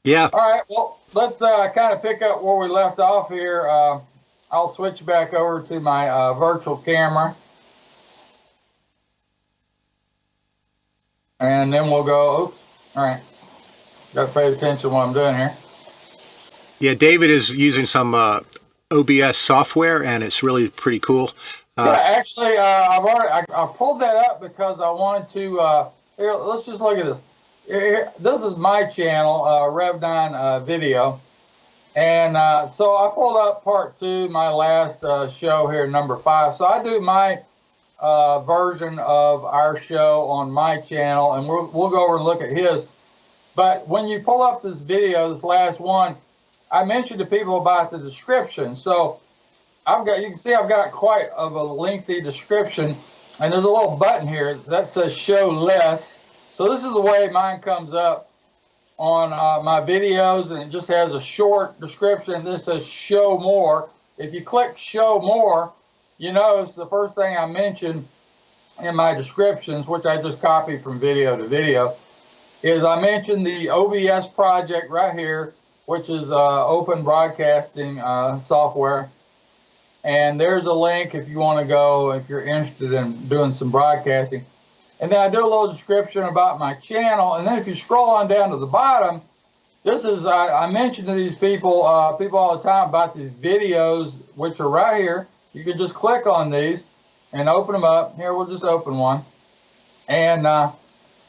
Yeah. All right, well, let's kind of pick up where we left off here. I'll switch back over to my virtual camera, and then we'll go. Oops. All right, got to pay attention to what I'm doing here. Yeah, David is using some OBS software, and it's really pretty cool. Yeah, Uh, actually, I pulled that up because I wanted to. Here, let's just look at this. This is my channel, Rev9 Video, and so I pulled up part two, my last show here, number 5. So I do my version of our show on my channel, and we'll go over and look at his. But when you pull up this video, this last one, I mentioned to people about the description. So you can see I've got quite of a lengthy description, and there's a little button here that says show less. So this is the way mine comes up on my videos, and it just has a short description. This says show more. If you click show more, you notice the first thing I mentioned in my descriptions, which I just copied from video to video, is I mentioned the OBS project right here, which is open broadcasting software. And there's a link if you want to go, if you're interested in doing some broadcasting. And then I do a little description about my channel. And then if you scroll on down to the bottom, this is, I mentioned to these people all the time about these videos, which are right here. You can just click on these and open them up. Here, we'll just open one. And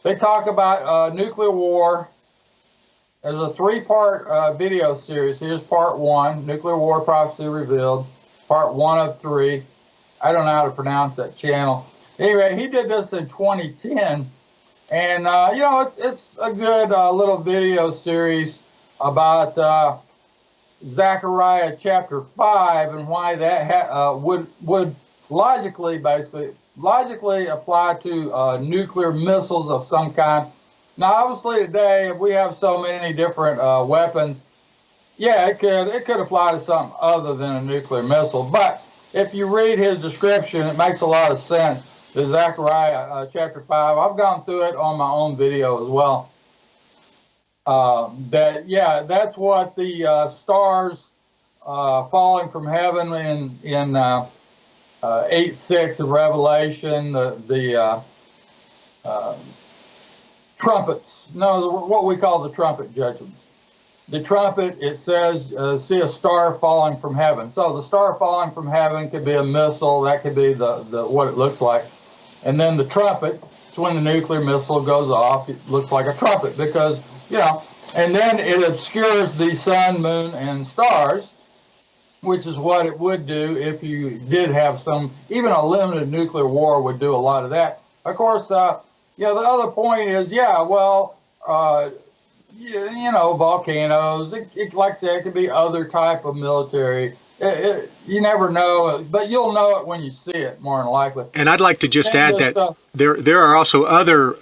they talk about nuclear war. There's a 3-part video series. Here's part 1, Nuclear War Prophecy Revealed. Part 1 of 3. I don't know how to pronounce that channel. Anyway, he did this in 2010. And, you know, it's a good little video series about Zechariah chapter 5 and why that would logically apply to nuclear missiles of some kind. Now, obviously, today, we have so many different weapons. Yeah, it could apply to something other than a nuclear missile. But if you read his description, it makes a lot of sense. The Zechariah chapter 5, I've gone through it on my own video as well. That's what the stars falling from heaven in 8:6 of Revelation, the trumpets. No, what we call the trumpet judgments. The trumpet, it says, see a star falling from heaven. So the star falling from heaven could be a missile. That could be the what it looks like. And then the trumpet, it's when the nuclear missile goes off. It looks like a trumpet because, you know, and then it obscures the sun, moon, and stars, which is what it would do if you did have some, even a limited nuclear war would do a lot of that. Of course, the other point is, you know, volcanoes. Like I said, it could be other type of military. You never know, but you'll know it when you see it, more than likely. and I'd like to just add that there are also other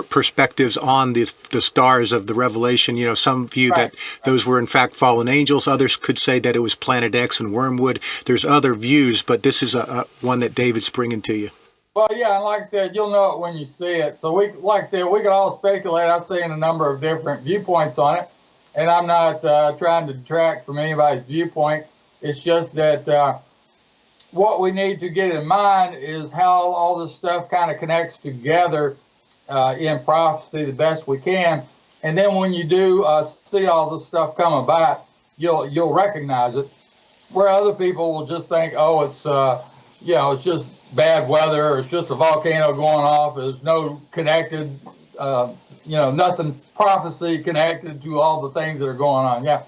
perspectives on the stars of the Revelation. You know, some view that those were in fact fallen angels. Others could say that it was Planet X and Wormwood. There's other views, but this is one that David's bringing to you. Well, yeah, and like I said, you'll know it when you see it. So like I said, we can all speculate. I've seen a number of different viewpoints on it, and I'm not trying to detract from anybody's viewpoint. It's just that what we need to get in mind is how all this stuff kind of connects together in prophecy the best we can. And then when you do see all this stuff come about, you'll recognize it. Where other people will just think, oh, it's just bad weather, or it's just a volcano going off. There's no connected, nothing prophecy connected to all the things that are going on. Yeah.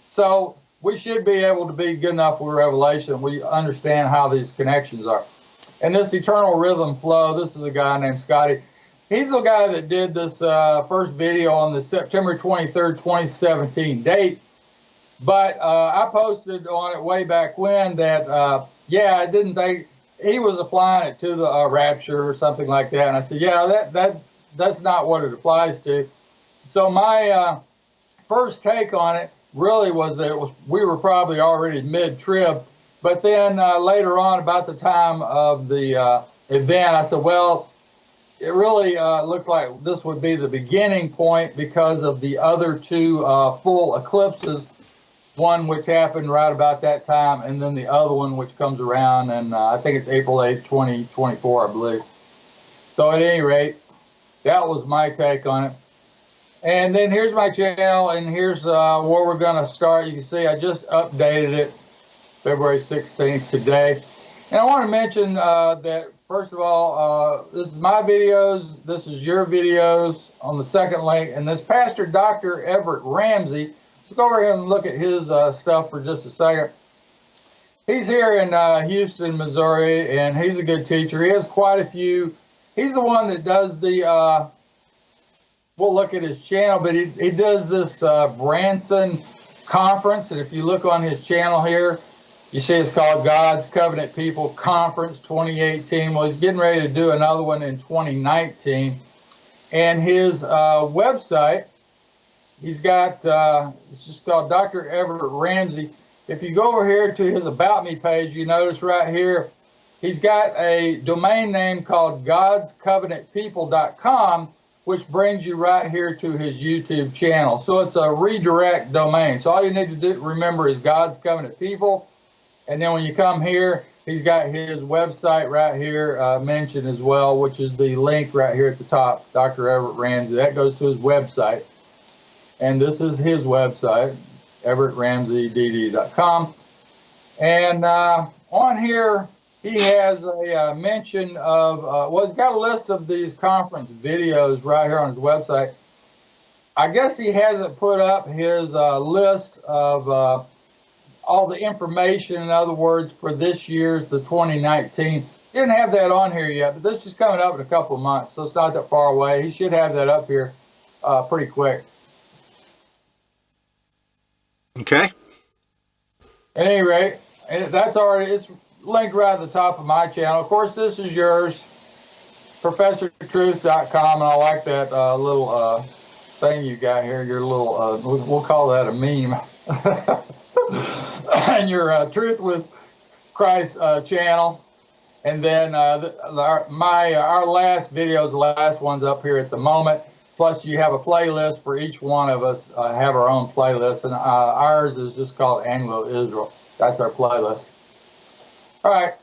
So we should be able to be good enough with Revelation. We understand how these connections are. And this eternal rhythm flow, this is a guy named Scotty. He's the guy that did this first video on the September 23rd, 2017 date. But I posted on it way back when that, I didn't think he was applying it to the rapture or something like that. And I said, yeah, that's not what it applies to. So my first take on it really was that we were probably already mid-trib. But then later on, about the time of the event, I said, well, it really looks like this would be the beginning point because of the other two full eclipses, one which happened right about that time, and then the other one which comes around, and I think it's April 8th, 2024, I believe. So at any rate, that was my take on it. And then here's my channel, and here's where we're going to start. You can see I just updated it February 16th today. And I want to mention that, first of all, this is my videos, this is your videos on the second link, and this Pastor Dr. Everett Ramsey. Let's go over here and look at his stuff for just a second. He's here in Houston, Missouri, and he's a good teacher. He has quite a few. He's the one that does the, we'll look at his channel, but he does this Branson conference, and if you look on his channel here, you see it's called God's Covenant People Conference 2018. Well, he's getting ready to do another one in 2019. And his website, he's got, it's just called Dr. Everett Ramsey. If you go over here to his About Me page, you notice right here, he's got a domain name called godscovenantpeople.com, which brings you right here to his YouTube channel. So it's a redirect domain. So all you need to do, remember, is God's Covenant People. And then when you come here, he's got his website right here mentioned as well, which is the link right here at the top, Dr. Everett Ramsey. That goes to his website. And this is his website, everettramseydd.com. And on here, he has a mention of, well, he's got a list of these conference videos right here on his website. I guess he hasn't put up his list of all the information, in other words, for this year's, the 2019. Didn't have that on here yet, but this is coming up in a couple of months, so it's not that far away. He should have that up here pretty quick. Okay. At any rate, that's already, it's linked right at the top of my channel. Of course, this is yours, ProfessorTruth.com, and I like that little thing you got here, your little, we'll call that a meme. And your Truth with Christ channel, and then our last videos, the last one's up here at the moment. Plus, you have a playlist for each one of us. Have our own playlist, and ours is just called Anglo-Israel. That's our playlist. All right.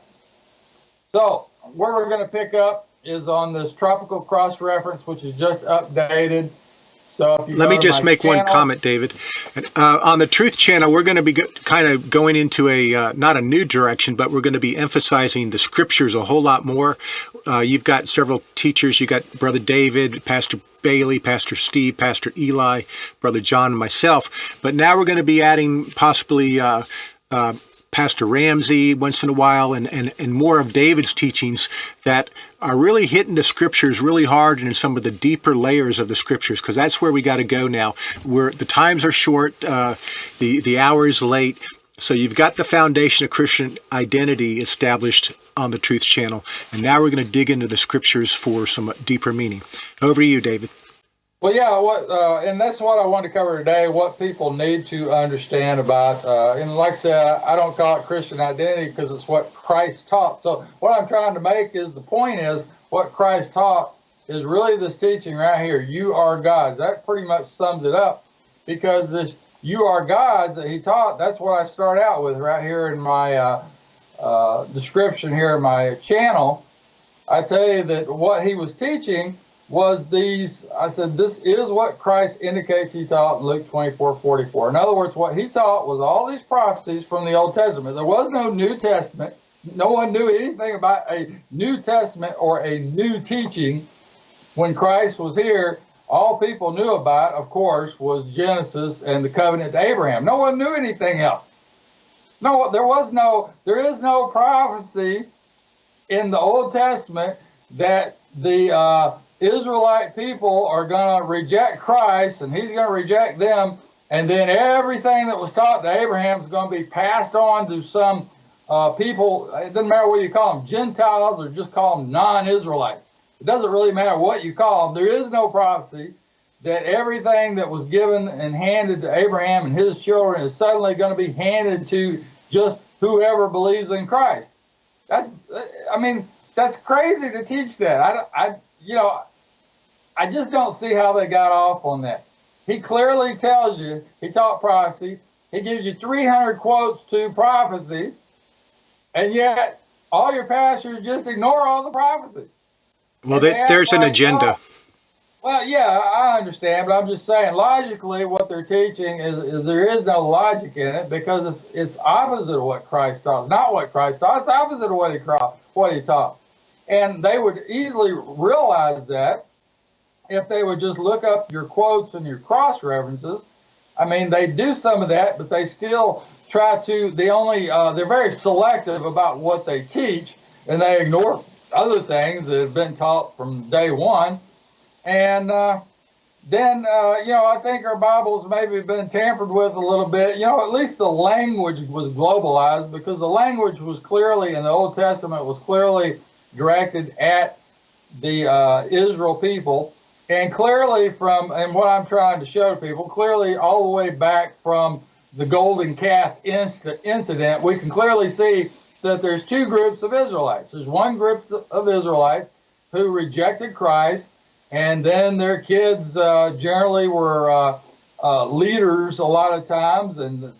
So where we're going to pick up is on this tropical cross-reference, which is just updated. So if you let me just make one comment, David. On the Truth channel, we're going to be kind of going into a, not a new direction, but we're going to be emphasizing the scriptures a whole lot more. You've got several teachers. You've got Brother David, Pastor Bailey, Pastor Steve, Pastor Eli, Brother John, and myself. But now we're going to be adding possibly Pastor Ramsey once in a while, and more of David's teachings that are really hitting the scriptures really hard and in some of the deeper layers of the scriptures, because that's where we got to go now. The times are short, the hour is late, so you've got the foundation of Christian identity established on the Truth channel, and now we're going to dig into the scriptures for some deeper meaning. Over to you, David. Well, yeah, and that's what I want to cover today, what people need to understand about, and like I said, I don't call it Christian identity because it's what Christ taught. So what I'm trying to make is, the point is, what Christ taught is really this teaching right here, you are gods. That pretty much sums it up, because this you are gods that he taught, that's what I start out with right here in my description here in my channel. I tell you that what he was teaching was these, I said, this is what Christ indicates he taught in Luke 24:44. In other words, what he taught was all these prophecies from the Old Testament. There was no New Testament. No one knew anything about a New Testament or a new teaching when Christ was here. All people knew about, of course, was Genesis and the covenant to Abraham. No one knew anything else. No, there is no prophecy in the Old Testament that the Israelite people are going to reject Christ, and he's going to reject them, and then everything that was taught to Abraham is going to be passed on to some people. It doesn't matter what you call them, Gentiles, or just call them non-Israelites. It doesn't really matter what you call them. There is no prophecy that everything that was given and handed to Abraham and his children is suddenly going to be handed to just whoever believes in Christ. That's crazy to teach that. you know, I just don't see how they got off on that. He clearly tells you, he taught prophecy. He gives you 300 quotes to prophecy, and yet all your pastors just ignore all the prophecy. Well, there's an agenda. Well, yeah, I understand, but I'm just saying, logically, what they're teaching is there is no logic in it, because it's opposite of what Christ taught. It's not what Christ taught. It's opposite of what he taught. And they would easily realize that if they would just look up your quotes and your cross references. I mean, they do some of that, but they still try to. They're very selective about what they teach, and they ignore other things that have been taught from day one. And then, I think our Bibles maybe been tampered with a little bit. At least the language was globalized, because the language was clearly, in the Old Testament, was clearly directed at the Israel people. And clearly and what I'm trying to show people, clearly all the way back from the golden calf incident, we can clearly see that there's two groups of Israelites. There's one group of Israelites who rejected Christ, and then their kids generally were leaders a lot of times, and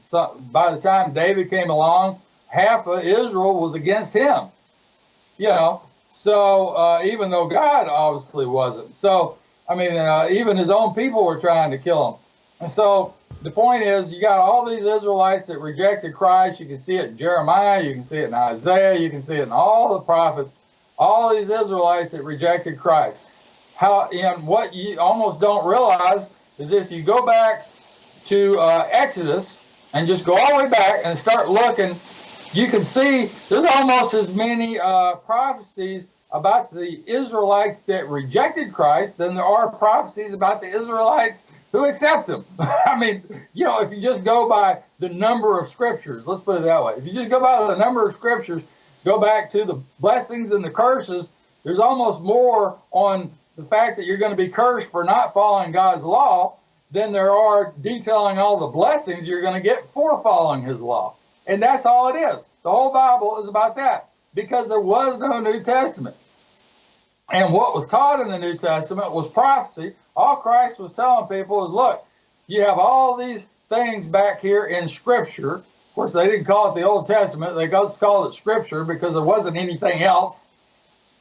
by the time David came along, half of Israel was against him. So even though God obviously wasn't. So, I mean, even his own people were trying to kill him. And so the point is, you got all these Israelites that rejected Christ. You can see it in Jeremiah, you can see it in Isaiah, you can see it in all the prophets, all these Israelites that rejected Christ. And what you almost don't realize is, if you go back to Exodus and just go all the way back and start looking, you can see there's almost as many prophecies about the Israelites that rejected Christ than there are prophecies about the Israelites who accept him. I mean, if you just go by the number of scriptures, let's put it that way. If you just go by the number of scriptures, go back to the blessings and the curses, there's almost more on the fact that you're going to be cursed for not following God's law than there are detailing all the blessings you're going to get for following his law. And that's all it is. The whole Bible is about that, because there was no New Testament. And what was taught in the New Testament was prophecy. All Christ was telling people is, look, you have all these things back here in Scripture. Of course, they didn't call it the Old Testament. They just called it Scripture because there wasn't anything else.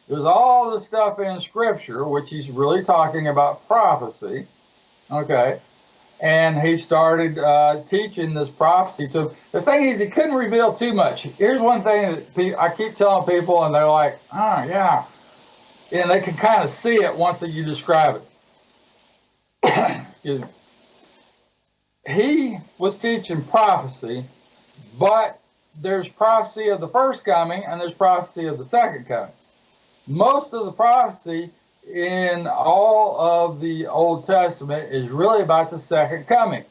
There's all the stuff in Scripture, which he's really talking about prophecy. Okay. And he started teaching this prophecy. So the thing is, he couldn't reveal too much. Here's one thing that I keep telling people, and they're like, oh, yeah. And they can kind of see it once that you describe it. Excuse me. He was teaching prophecy, but there's prophecy of the first coming and there's prophecy of the second coming. Most of the prophecy in all of the Old Testament is really about the second coming.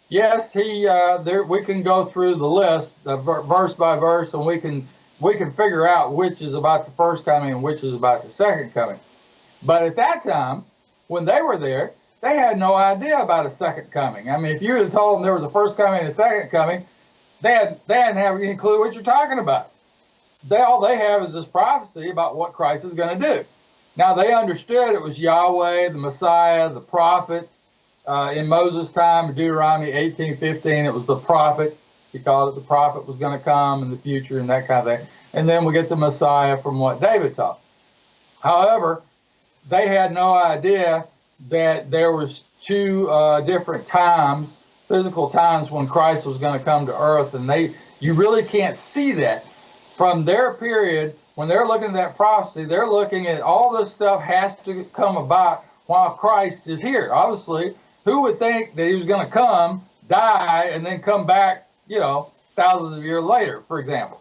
Yes, we can go through the list verse by verse, and we can figure out which is about the first coming and which is about the second coming. But at that time, when they were there, they had no idea about a second coming. I mean, if you would have told them there was a first coming and a second coming, they didn't have any clue what you're talking about. All they have is this prophecy about what Christ is going to do. Now, they understood it was Yahweh, the Messiah, the prophet. In Moses' time, Deuteronomy 18:15, it was the prophet. He called it the prophet was going to come in the future and that kind of thing. And then we get the Messiah from what David taught. However, they had no idea that there was two different times, physical times, when Christ was going to come to earth. And you really can't see that. From their period, when they're looking at that prophecy, they're looking at all this stuff has to come about while Christ is here. Obviously, who would think that he was going to come, die, and then come back, thousands of years later, for example?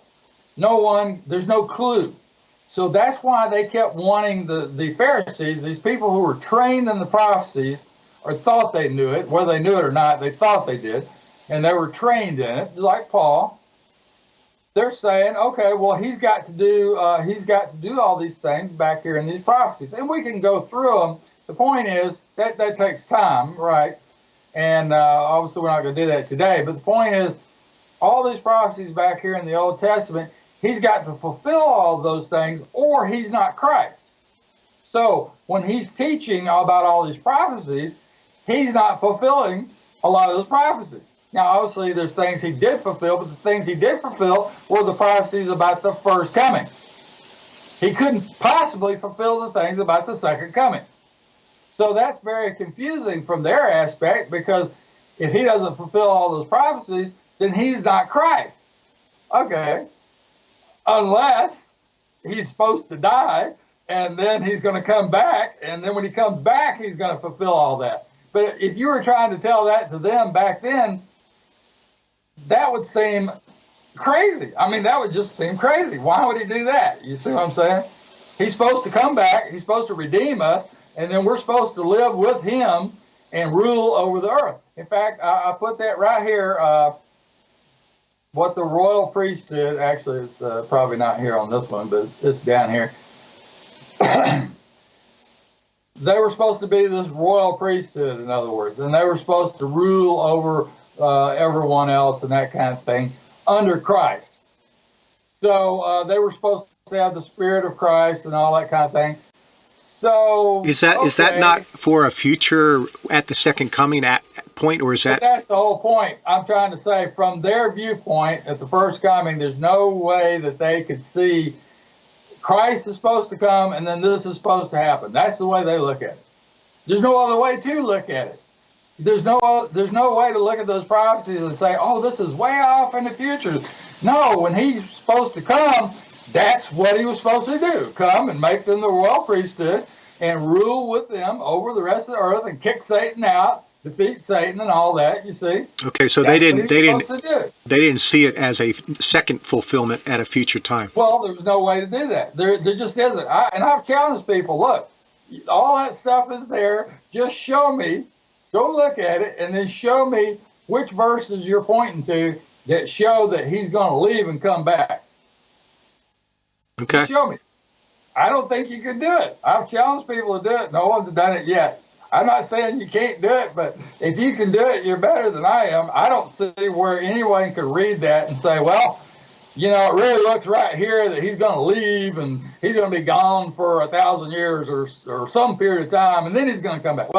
No one, there's no clue. So that's why they kept wanting the Pharisees, these people who were trained in the prophecies, or thought they knew it, whether they knew it or not, they thought they did, and they were trained in it, like Paul. They're saying, okay, well, he's got to do all these things back here in these prophecies, and we can go through them. The point is that takes time, right? And obviously we're not going to do that today. But the point is, all these prophecies back here in the Old Testament, he's got to fulfill all of those things, or he's not Christ. So when he's teaching about all these prophecies, he's not fulfilling a lot of those prophecies. Now, obviously, there's things he did fulfill, but the things he did fulfill were the prophecies about the first coming. He couldn't possibly fulfill the things about the second coming. So that's very confusing from their aspect, because if he doesn't fulfill all those prophecies, then he's not Christ. Okay. Unless he's supposed to die, and then he's going to come back, and then when he comes back, he's going to fulfill all that. But if you were trying to tell that to them back then, that would seem crazy. I mean, that would just seem crazy. Why would he do that? You see what I'm saying? He's supposed to come back, he's supposed to redeem us, and then we're supposed to live with him and rule over the earth. In fact, I put that right here, what the royal priesthood, actually it's probably not here on this one, but it's down here. They were supposed to be this royal priesthood, in other words, and they were supposed to rule over everyone else and that kind of thing under Christ. So they were supposed to have the Spirit of Christ and all that kind of thing. So is that not for a future at the second coming point, or is that? But that's the whole point. I'm trying to say, from their viewpoint, at the first coming, there's no way that they could see Christ is supposed to come and then this is supposed to happen. That's the way they look at it. There's no other way to look at it. There's no way to look at those prophecies and say, oh, this is way off in the future. No, when he's supposed to come, that's what he was supposed to do. Come and make them the royal priesthood and rule with them over the rest of the earth and kick Satan out, defeat Satan and all that, you see. Okay, so they didn't see it as a second fulfillment at a future time. Well, there's no way to do that. There just isn't. And I've challenged people, look, all that stuff is there. Just show me. Go look at it and then show me which verses you're pointing to that show that he's going to leave and come back. Okay. Just show me. I don't think you could do it. I've challenged people to do it. No one's done it yet. I'm not saying you can't do it, but if you can do it, you're better than I am. I don't see where anyone could read that and say, well, you know, it really looks right here that he's going to leave and he's going to be gone for 1,000 years or some period of time, and then he's going to come back.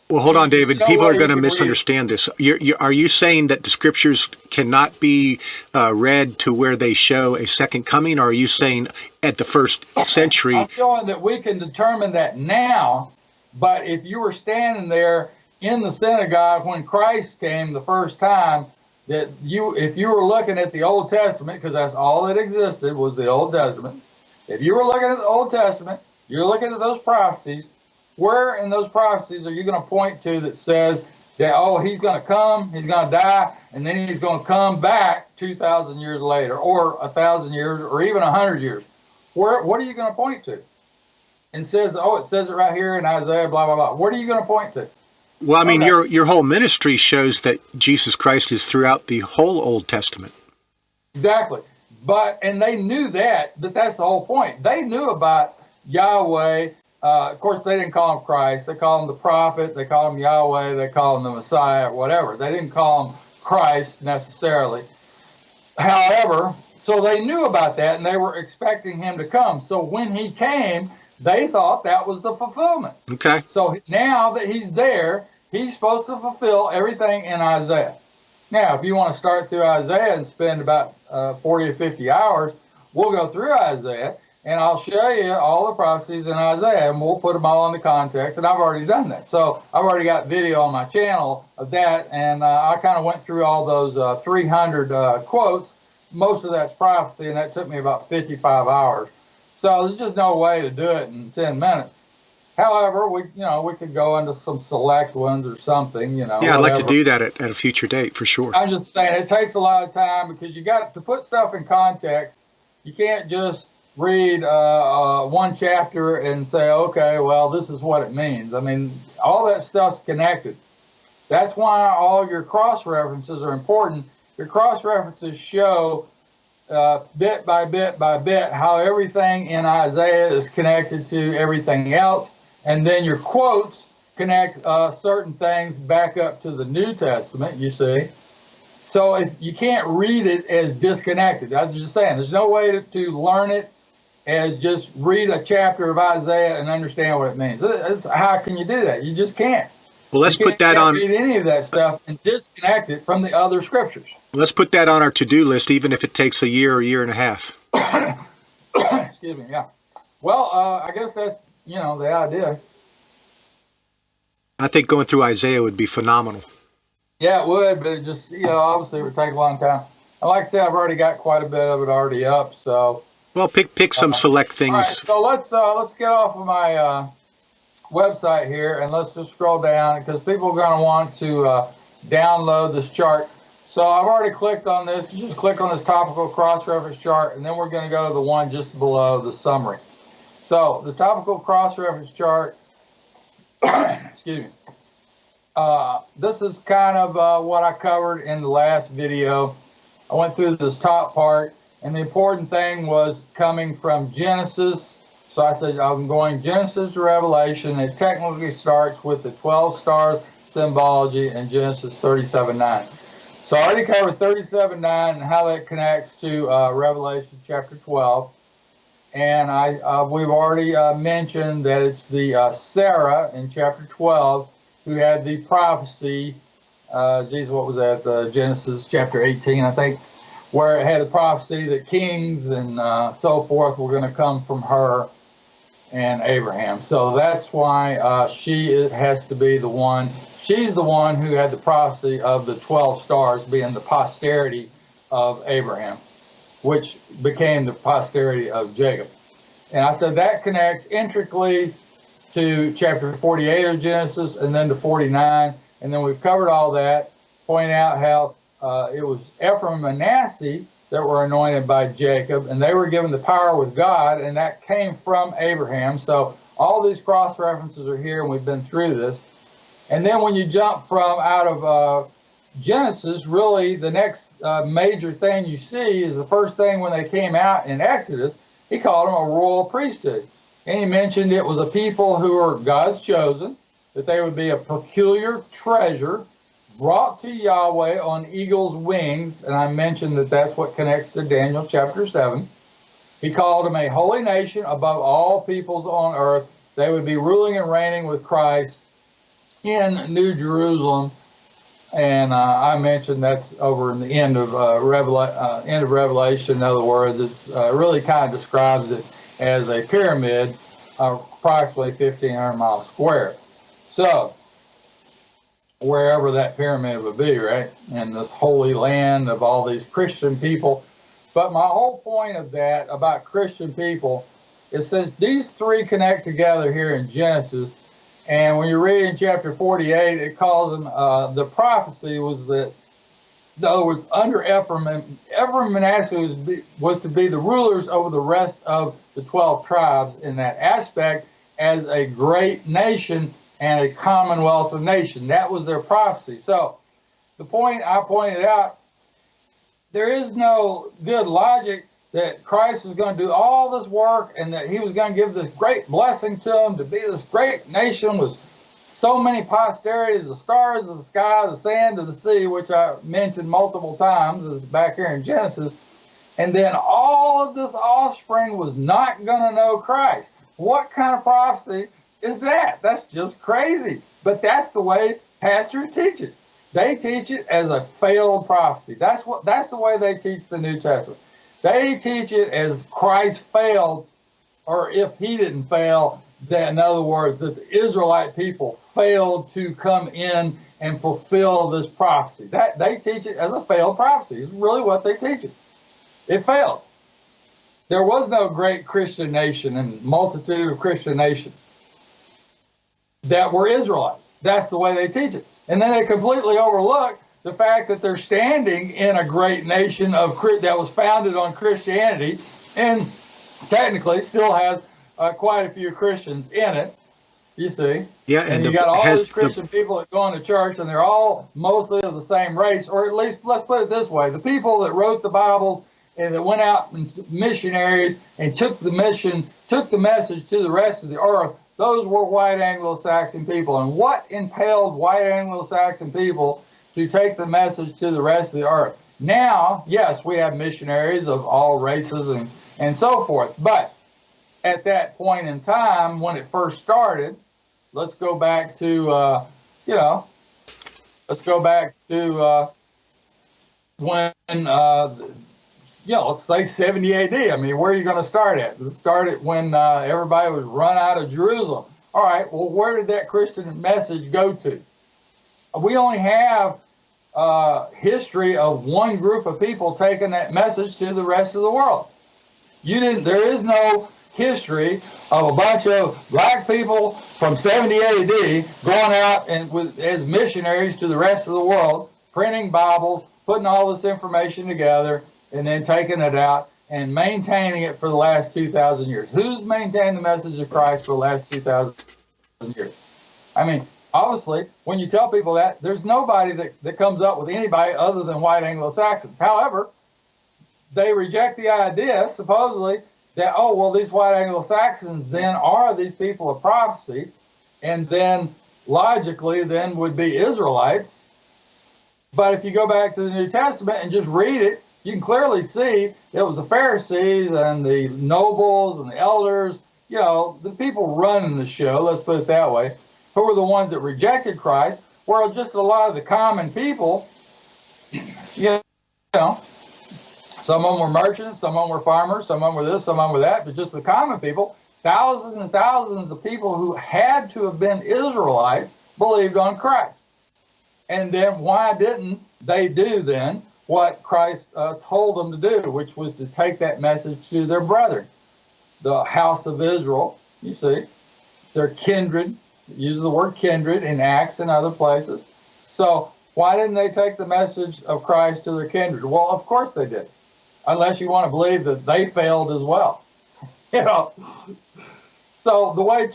Well, hold on, David. People are going to misunderstand this. Are you saying that the scriptures cannot be read to where they show a second coming, or are you saying at the first century? I'm showing that we can determine that now, but if you were standing there in the synagogue when Christ came the first time, that if you were looking at the Old Testament, because that's all that existed was the Old Testament. If you were looking at the Old Testament, you're looking at those prophecies. Where in those prophecies are you going to point to that says that, oh, he's going to come, he's going to die, and then he's going to come back 2,000 years later, or 1,000 years, or even 100 years? What are you going to point to? And says, oh, it says it right here in Isaiah, blah, blah, blah. What are you going to point to? Well, I mean, your whole ministry shows that Jesus Christ is throughout the whole Old Testament. Exactly. And they knew that, but that's the whole point. They knew about Yahweh. Of course, they didn't call him Christ. They called him the prophet. They called him Yahweh. They called him the Messiah, whatever. They didn't call him Christ necessarily. However, so they knew about that, and they were expecting him to come. So when he came, they thought that was the fulfillment. Okay. So now that he's there, he's supposed to fulfill everything in Isaiah. Now, if you want to start through Isaiah and spend about 40 or 50 hours, we'll go through Isaiah, and I'll show you all the prophecies in Isaiah, and we'll put them all into context, and I've already done that. So I've already got video on my channel of that, and I kind of went through all those 300 quotes. Most of that's prophecy, and that took me about 55 hours. So there's just no way to do it in 10 minutes. However, we could go into some select ones or something, Yeah, whatever. I'd like to do that at a future date for sure. I'm just saying it takes a lot of time because you got to put stuff in context. You can't just read one chapter and say, okay, well, this is what it means. I mean, all that stuff's connected. That's why all your cross-references are important. Your cross-references show bit by bit by bit how everything in Isaiah is connected to everything else. And then your quotes connect certain things back up to the New Testament, you see. So if you can't read it as disconnected. I'm just saying, there's no way to learn it as just read a chapter of Isaiah and understand what it means. How can you do that? You just can't. Well, let's You put that can't on. read any of that stuff and disconnect it from the other scriptures. Let's put that on our to-do list, even if it takes a year or year and a half. Excuse me. Yeah. Well, I guess that's the idea. I think going through Isaiah would be phenomenal. Yeah, it would, but it just obviously it would take a long time. And like I said, I've already got quite a bit of it already up. So Well, pick some select things. all right, so let's get off of my website here and let's just scroll down because people are going to want to download this chart. So I've already clicked on this. You just click on this topical cross-reference chart, and then we're going to go to the one just below the summary. So the topical cross-reference chart, excuse me, this is kind of what I covered in the last video. I went through this top part, and the important thing was coming from Genesis. So I said I'm going Genesis to Revelation. It technically starts with the 12 stars symbology in Genesis 37:9. So I already covered 37:9 and how that connects to Revelation chapter 12. And we've already mentioned that it's the Sarah in chapter 12 who had the prophecy. What was that? Genesis chapter 18, I think, where it had a prophecy that kings and so forth were going to come from her and Abraham. So that's why she has to be the one. She's the one who had the prophecy of the 12 stars being the posterity of Abraham, which became the posterity of Jacob. And I said that connects intricately to chapter 48 of Genesis and then to 49. And then we've covered all that, pointing out how it was Ephraim and Manasseh that were anointed by Jacob, and they were given the power with God, and that came from Abraham. So all these cross references are here, and we've been through this. And then when you jump from out of Genesis, really the next major thing you see is the first thing when they came out in Exodus, he called them a royal priesthood. And he mentioned it was a people who were God's chosen, that they would be a peculiar treasure brought to Yahweh on eagle's wings. And I mentioned that that's what connects to Daniel chapter 7. He called them a holy nation above all peoples on earth. They would be ruling and reigning with Christ in New Jerusalem. And I mentioned that's over in the end of Revelation. In other words, it's really kind of describes it as a pyramid of approximately 1,500 miles square. So wherever that pyramid would be, right, in this holy land of all these Christian people. But my whole point of that about Christian people is since these three connect together here in Genesis, and when you read in chapter 48, it calls them, the prophecy was that, in other words, under Ephraim and Manasseh was to be the rulers over the rest of the 12 tribes in that aspect as a great nation and a commonwealth of nations. That was their prophecy. So the point I pointed out, there is no good logic that Christ was going to do all this work and that he was going to give this great blessing to them to be this great nation with so many posterities, the stars of the sky, the sand of the sea, which I mentioned multiple times, is back here in Genesis. And then all of this offspring was not going to know Christ. What kind of prophecy is that? That's just crazy. But that's the way pastors teach it. They teach it as a failed prophecy. That's the way they teach the New Testament. They teach it as Christ failed, or if he didn't fail, that in other words, that the Israelite people failed to come in and fulfill this prophecy. That they teach it as a failed prophecy. It's really what they teach it. It failed. There was no great Christian nation and multitude of Christian nations that were Israelites. That's the way they teach it. And then they completely overlook the fact that they're standing in a great nation that was founded on Christianity and technically still has quite a few Christians in it, you see. Yeah, and you got all these Christian people that go into church, and they're all mostly of the same race, or at least, let's put it this way, the people that wrote the Bibles and that went out and missionaries and took the message to the rest of the earth, those were white Anglo-Saxon people. And what impelled white Anglo-Saxon people to take the message to the rest of the earth? Now, yes, we have missionaries of all races and so forth, but at that point in time when it first started, let's go back to, let's go back to when, let's say 70 AD. I mean, where are you going to start at? Let's start at when everybody was run out of Jerusalem. All right, well, where did that Christian message go to? We only have history of one group of people taking that message to the rest of the world. There is no history of a bunch of black people from 70 AD going out and as missionaries to the rest of the world, printing Bibles, putting all this information together, and then taking it out and maintaining it for the last 2,000 years. Who's maintained the message of Christ for the last 2,000 years? I mean, obviously, when you tell people that, there's nobody that comes up with anybody other than white Anglo-Saxons. However, they reject the idea, supposedly, that, oh, well, these white Anglo-Saxons then are these people of prophecy, and then logically then would be Israelites. But if you go back to the New Testament and just read it, you can clearly see it was the Pharisees and the nobles and the elders, the people running the show, let's put it that way, who were the ones that rejected Christ, where just a lot of the common people, some of them were merchants, some of them were farmers, some of them were this, some of them were that, but just the common people, thousands and thousands of people who had to have been Israelites believed on Christ. And then why didn't they do then what Christ told them to do, which was to take that message to their brethren, the house of Israel, you see, their kindred, uses the word kindred in Acts and other places. So why didn't they take the message of Christ to their kindred? Well, of course they did, unless you want to believe that they failed as well. So the way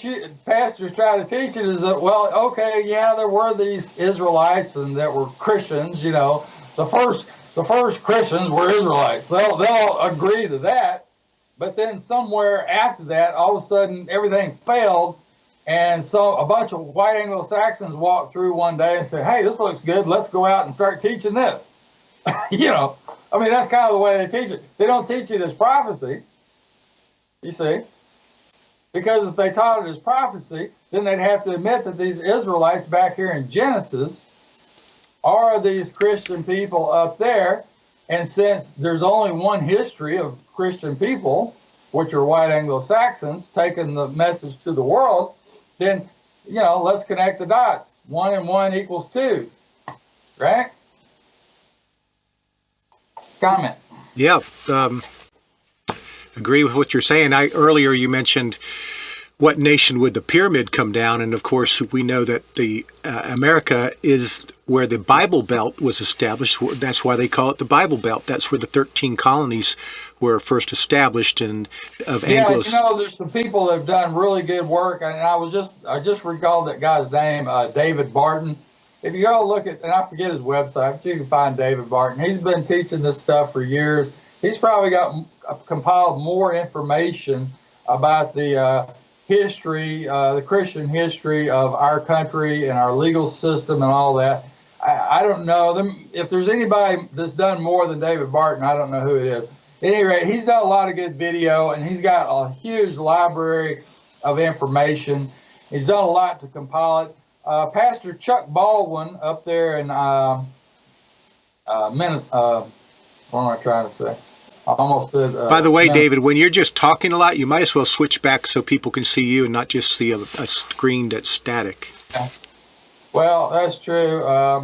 pastors try to teach it is that, well, okay, yeah, there were these Israelites and that were Christians, the first Christians were Israelites. They'll agree to that, but then somewhere after that, all of a sudden everything failed, and so a bunch of white Anglo-Saxons walked through one day and said, hey, this looks good, let's go out and start teaching this. I mean, that's kind of the way they teach it. They don't teach it as prophecy, you see, because if they taught it as prophecy, then they'd have to admit that these Israelites back here in Genesis are these Christian people up there, and since there's only one history of Christian people, which are white Anglo-Saxons, taking the message to the world, then, let's connect the dots. 1 and 1 equals 2, right? Comment. Yeah, agree with what you're saying. Earlier you mentioned what nation would the pyramid come down, and of course we know that the America is where the Bible Belt was established. That's why they call it the Bible Belt. That's where the 13 colonies were first established and of Anglo. There's some people that have done really good work, and I just recalled that guy's name, David Barton. If you go look at, and I forget his website, but you can find David Barton. He's been teaching this stuff for years. He's probably compiled more information about the history, the Christian history of our country and our legal system and all that. I don't know if there's anybody that's done more than David Barton. I don't know who it is. At any rate, he's done a lot of good video, and he's got a huge library of information. He's done a lot to compile it. Pastor Chuck Baldwin up there in what am I trying to say? I almost said. By the way, David, when you're just talking a lot, you might as well switch back so people can see you and not just see a screen that's static. Yeah. Well, that's true,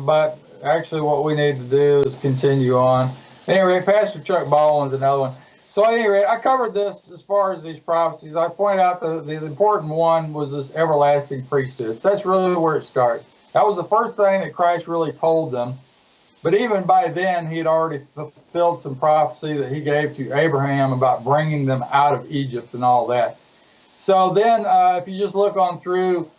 but actually what we need to do is continue on. Anyway, Pastor Chuck Baldwin's another one. So anyway, I covered this as far as these prophecies. I pointed out the important one was this everlasting priesthood. So that's really where it starts. That was the first thing that Christ really told them. But even by then, he had already fulfilled some prophecy that he gave to Abraham about bringing them out of Egypt and all that. So then, if you just look on through,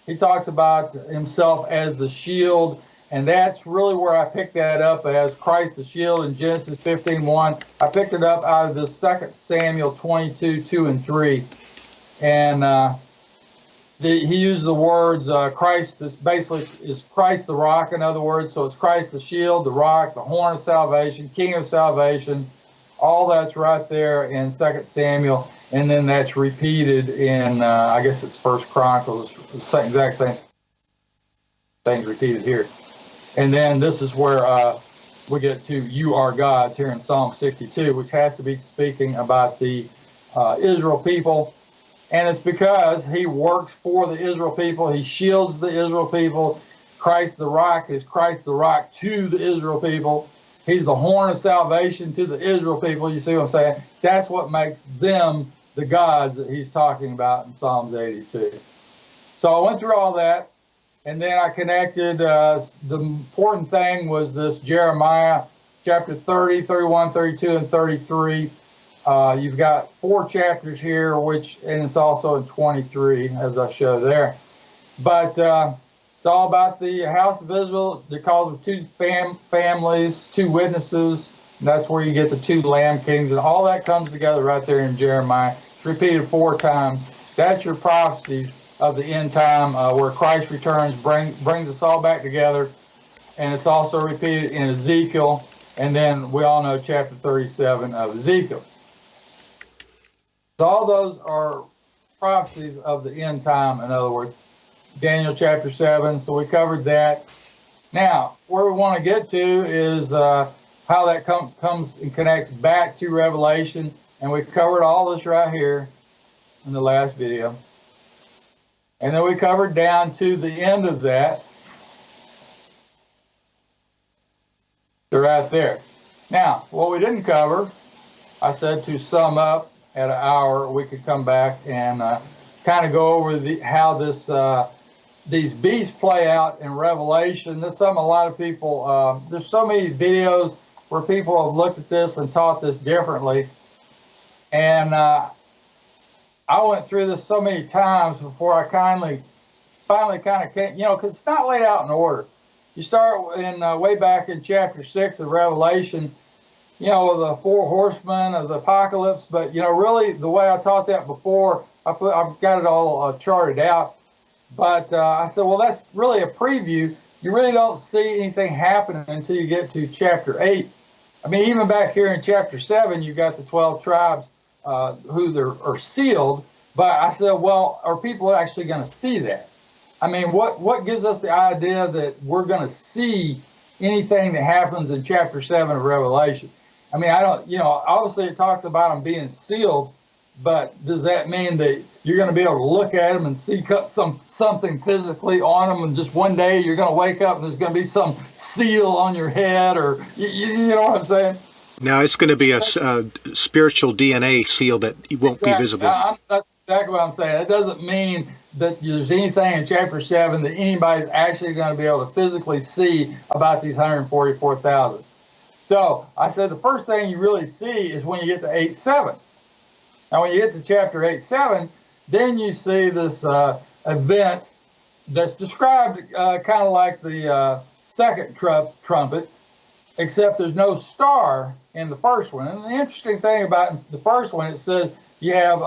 he talks about himself as the shield, and that's really where I picked that up as Christ the shield in Genesis 15:1. I picked it up out of the 2 Samuel 22:2 and 3. And he used the words Christ, this basically is Christ the rock, in other words. So it's Christ the shield, the rock, the horn of salvation, king of salvation. All that's right there in 2 Samuel. And then that's repeated in, I guess it's First Chronicles, the same, exact same things repeated here. And then this is where we get to "You are gods" here in Psalm 62, which has to be speaking about the Israel people. And it's because he works for the Israel people. He shields the Israel people. Christ the rock is Christ the rock to the Israel people. He's the horn of salvation to the Israel people. You see what I'm saying? That's what makes them the gods that he's talking about in Psalms 82. So I went through all that, and then I connected. The important thing was this Jeremiah chapter 30, 31, 32, and 33. You've got 4 chapters here, and it's also in 23, as I show there. But it's all about the house of Israel. They're called 2 families, 2 witnesses. And that's where you get the 2 lamb kings, and all that comes together right there in Jeremiah. It's repeated 4 times. That's your prophecies of the end time, where Christ returns, brings us all back together. And it's also repeated in Ezekiel, and then we all know chapter 37 of Ezekiel. So all those are prophecies of the end time, in other words. Daniel chapter 7, so we covered that. Now, where we want to get to is how that comes and connects back to Revelation, and we covered all this right here in the last video. And then we covered down to the end of that, so right there. Now, what we didn't cover, I said to sum up at an hour, we could come back and kind of go over how these beasts play out in Revelation. There's a lot of people, there's so many videos where people have looked at this and taught this differently. And I went through this so many times before I finally kind of came, because it's not laid out in order. You start in way back in chapter 6 of Revelation, with the 4 horsemen of the apocalypse. But, really the way I taught that before, I've got it all charted out. But I said, well, that's really a preview. You really don't see anything happening until you get to chapter 8. I mean, even back here in chapter 7, you've got the 12 tribes who are sealed. But I said, well, are people actually going to see that? I mean, what gives us the idea that we're going to see anything that happens in chapter 7 of Revelation? I mean, I don't, obviously it talks about them being sealed, but does that mean that you're going to be able to look at them and see something physically on them, and just one day you're going to wake up and there's going to be some seal on your head, or you know what I'm saying? Now it's going to be a spiritual DNA seal that won't be visible. That's exactly what I'm saying. It doesn't mean that there's anything in chapter 7 that anybody's actually going to be able to physically see about these 144,000. So I said the first thing you really see is when you get to 8:7. Now when you get to chapter 8:7, then you see this event that's described kind of like the second trumpet, except there's no star in the first one. And the interesting thing about the first one, it says you have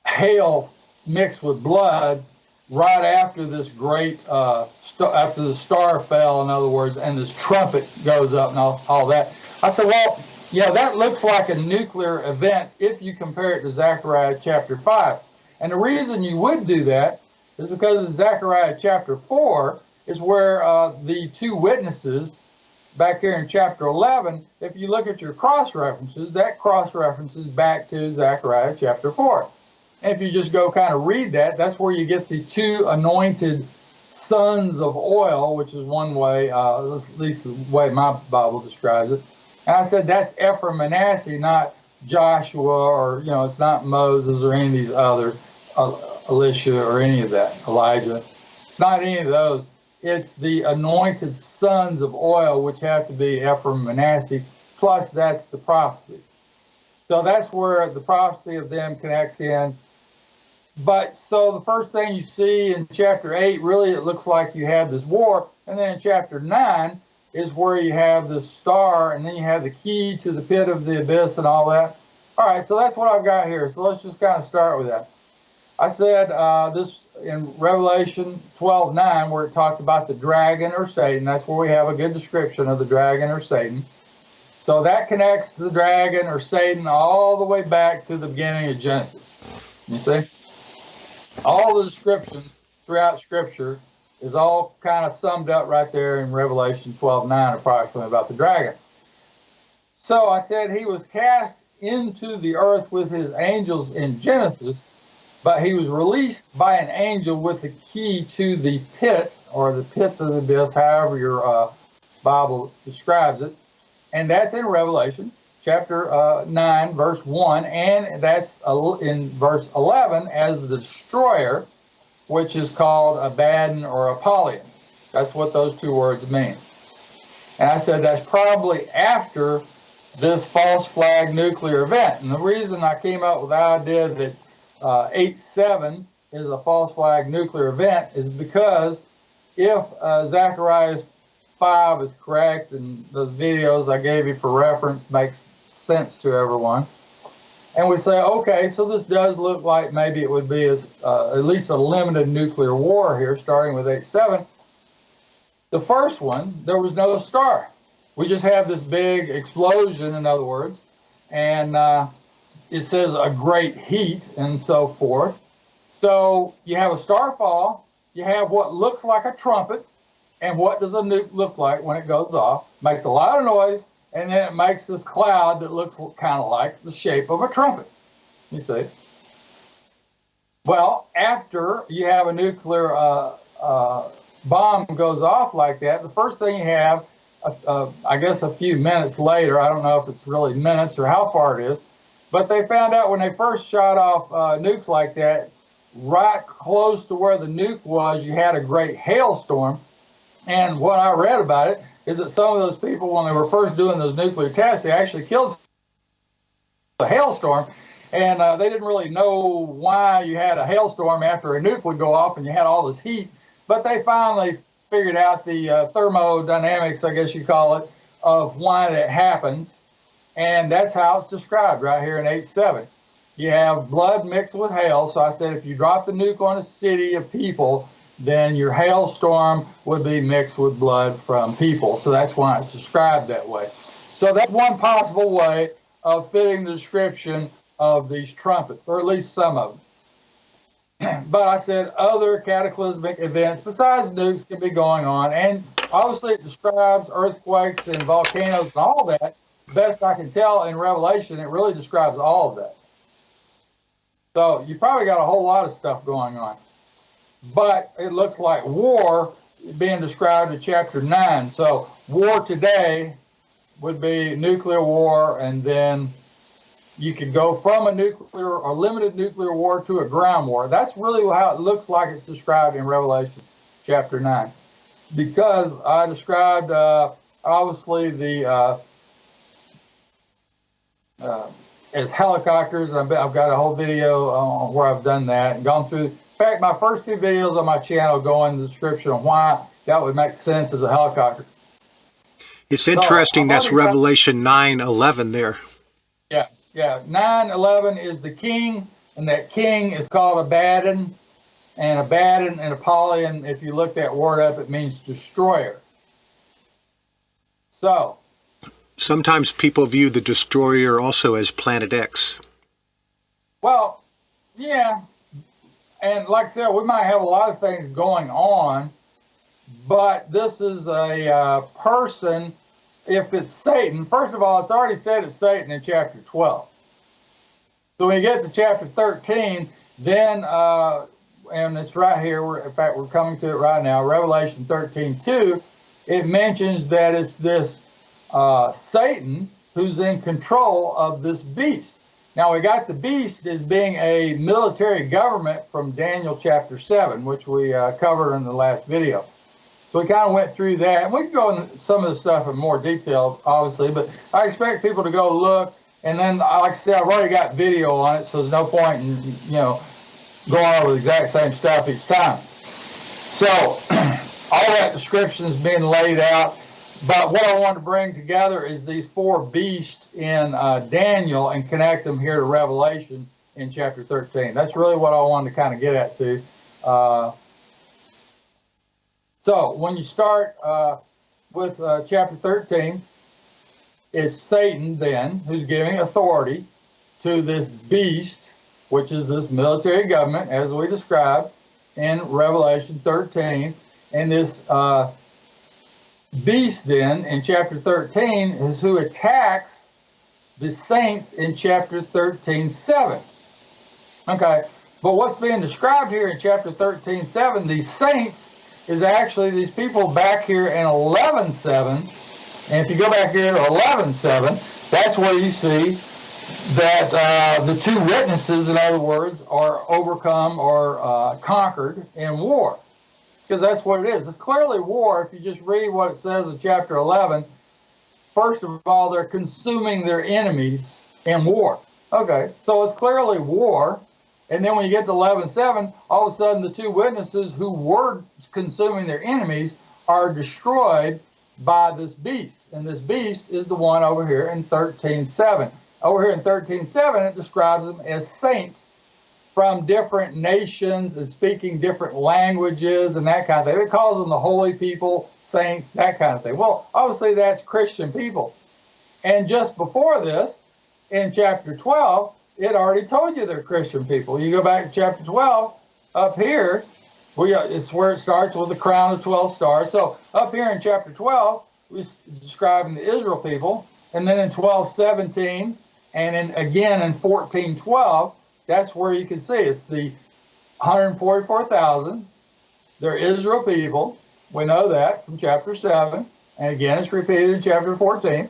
hail mixed with blood right after this great after the star fell, in other words, and this trumpet goes up and all that. I said, well, yeah, that looks like a nuclear event if you compare it to Zechariah chapter 5. And the reason you would do that is because in Zechariah chapter 4 is where the 2 witnesses, back here in chapter 11, if you look at your cross-references, that cross-references back to Zechariah chapter 4. And if you just go kind of read that, that's where you get the 2 anointed sons of oil, which is one way, at least the way my Bible describes it. And I said that's Ephraim and Manasseh, not Joshua, or, it's not Moses or any of these other, Elisha or any of that, Elijah. It's not any of those. It's the anointed sons of oil, which have to be Ephraim and Manasseh, plus that's the prophecy. So that's where the prophecy of them connects in. But so the first thing you see in chapter 8, really it looks like you have this war. And then in chapter 9 is where you have the star, and then you have the key to the pit of the abyss and all that. All right, so that's what I've got here. So let's just kind of start with that. I said this in Revelation 12:9, where it talks about the dragon or Satan. That's where we have a good description of the dragon or Satan. So that connects the dragon or Satan all the way back to the beginning of Genesis. You see? All the descriptions throughout Scripture is all kind of summed up right there in Revelation 12:9 approximately about the dragon. So I said he was cast into the earth with his angels in Genesis, but he was released by an angel with the key to the pit, or the pit of the abyss, however your Bible describes it. And that's in Revelation chapter 9, verse 1, and that's in verse 11 as the destroyer, which is called Abaddon or Apollyon. That's what those two words mean. And I said that's probably after this false flag nuclear event. And the reason I came up with the idea that 8:7 is a false flag nuclear event is because if Zechariah 5 is correct, and those videos I gave you for reference makes sense to everyone, and we say, okay, so this does look like maybe it would be at least a limited nuclear war here, starting with 8:7. The first one, there was no star. We just have this big explosion, in other words, and it says a great heat and so forth. So you have a star fall, you have what looks like a trumpet, and what does a nuke look like when it goes off? Makes a lot of noise, and then it makes this cloud that looks kind of like the shape of a trumpet, you see. Well, after you have a nuclear bomb goes off like that, the first thing you have, I guess a few minutes later, I don't know if it's really minutes or how far it is, but they found out when they first shot off nukes like that, right close to where the nuke was, you had a great hailstorm. And what I read about it is that some of those people, when they were first doing those nuclear tests, they actually killed a hailstorm. And they didn't really know why you had a hailstorm after a nuke would go off and you had all this heat. But they finally figured out the thermodynamics, I guess you call it, of why that happens. And that's how it's described right here in 8:7. You have blood mixed with hail. So I said if you drop the nuke on a city of people, then your hailstorm would be mixed with blood from people. So that's why it's described that way. So that's one possible way of fitting the description of these trumpets, or at least some of them. But I said other cataclysmic events besides nukes can be going on, and obviously it describes earthquakes and volcanoes and all that. Best I can tell in Revelation, it really describes all of that. So you probably got a whole lot of stuff going on. But it looks like war being described in chapter 9. So war today would be nuclear war, and then you could go from a nuclear or limited nuclear war to a ground war. That's really how it looks like it's described in Revelation chapter 9. Because I described, obviously, the as helicopters, and I've got a whole video where I've done that and gone through. In fact, my first two videos on my channel go in the description of why that would make sense as a helicopter. It's interesting that's Revelation 9:11 there. Yeah, yeah. 9:11 is the king, and that king is called Abaddon. And Abaddon and Apollyon, if you look that word up, it means destroyer. So. Sometimes people view the destroyer also as Planet X. Well, yeah. And like I said, we might have a lot of things going on, but this is a person, if it's Satan, first of all, it's already said it's Satan in chapter 12. So when you get to chapter 13, then, and it's right here, in fact, we're coming to it right now, Revelation 13:2, it mentions that it's this Satan who's in control of this beast. Now, we got the beast as being a military government from Daniel chapter 7, which we covered in the last video. So we kind of went through that. And we can go into some of the stuff in more detail, obviously, but I expect people to go look. And then, like I said, I've already got video on it, so there's no point in, going over the exact same stuff each time. So all that description is being laid out. But what I want to bring together is these four beasts in Daniel and connect them here to Revelation in chapter 13. That's really what I wanted to kind of get at too. So when you start with chapter 13, it's Satan then who's giving authority to this beast, which is this military government, as we described in Revelation 13. And this beast then in chapter 13 is who attacks the saints in chapter 13:7. Okay, but what's being described here in chapter 13:7, these saints, is actually these people back here in 11:7. And if you go back here to 11:7, that's where you see that the two witnesses, in other words, are overcome or conquered in war. Because that's what it is. It's clearly war. If you just read what it says in chapter 11, first of all, they're consuming their enemies in war. Okay, so it's clearly war. And then when you get to 11:7, all of a sudden the two witnesses who were consuming their enemies are destroyed by this beast. And this beast is the one over here in 13:7. Over here in 13:7, it describes them as saints from different nations and speaking different languages and that kind of thing. It calls them the holy people, saints, that kind of thing. Well, obviously that's Christian people. And just before this, in chapter 12, it already told you they're Christian people. You go back to chapter 12, up here, it's where it starts with the crown of 12 stars. So up here in chapter 12, we're describing the Israel people. And then in 12:17, and again in 14:12, that's where you can see it's the 144,000. They're Israel people. We know that from chapter 7. And again, it's repeated in chapter 14.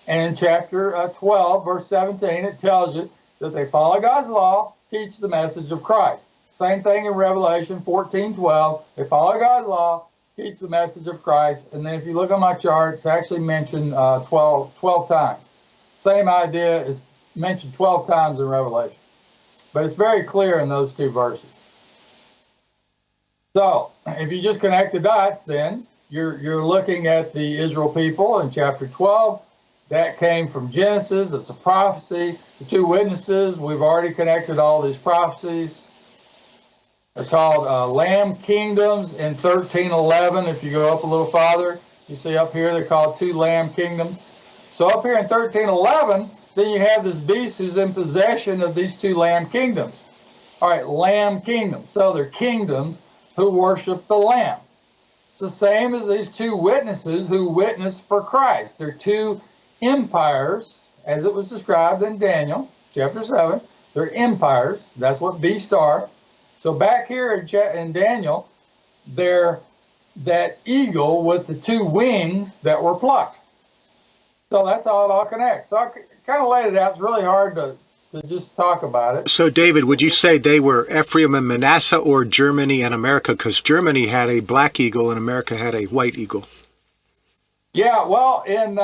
And in chapter 12, verse 17, it tells you that they follow God's law, teach the message of Christ. Same thing in Revelation 14:12. They follow God's law, teach the message of Christ. And then if you look on my chart, it's actually mentioned 12 times. Same idea is mentioned 12 times in Revelation. But it's very clear in those two verses. So if you just connect the dots, then you're looking at the Israel people in chapter 12. That came from Genesis. It's a prophecy. The two witnesses, we've already connected all these prophecies. They're called Lamb Kingdoms in 13:11. If you go up a little farther, you see up here they're called two Lamb Kingdoms. So up here in 13:11, then you have this beast who's in possession of these two Lamb Kingdoms. All right, Lamb Kingdoms. So they're kingdoms who worship the Lamb. It's the same as these two witnesses who witnessed for Christ. They're two empires, as it was described in Daniel chapter 7. They're empires. That's what beasts are. So back here in Daniel, they're that eagle with the two wings that were plucked. So that's how it all connects. So I kind of laid it out. It's really hard to just talk about it. So, David, would you say they were Ephraim and Manasseh, or Germany and America? Because Germany had a black eagle and America had a white eagle. Yeah, well, in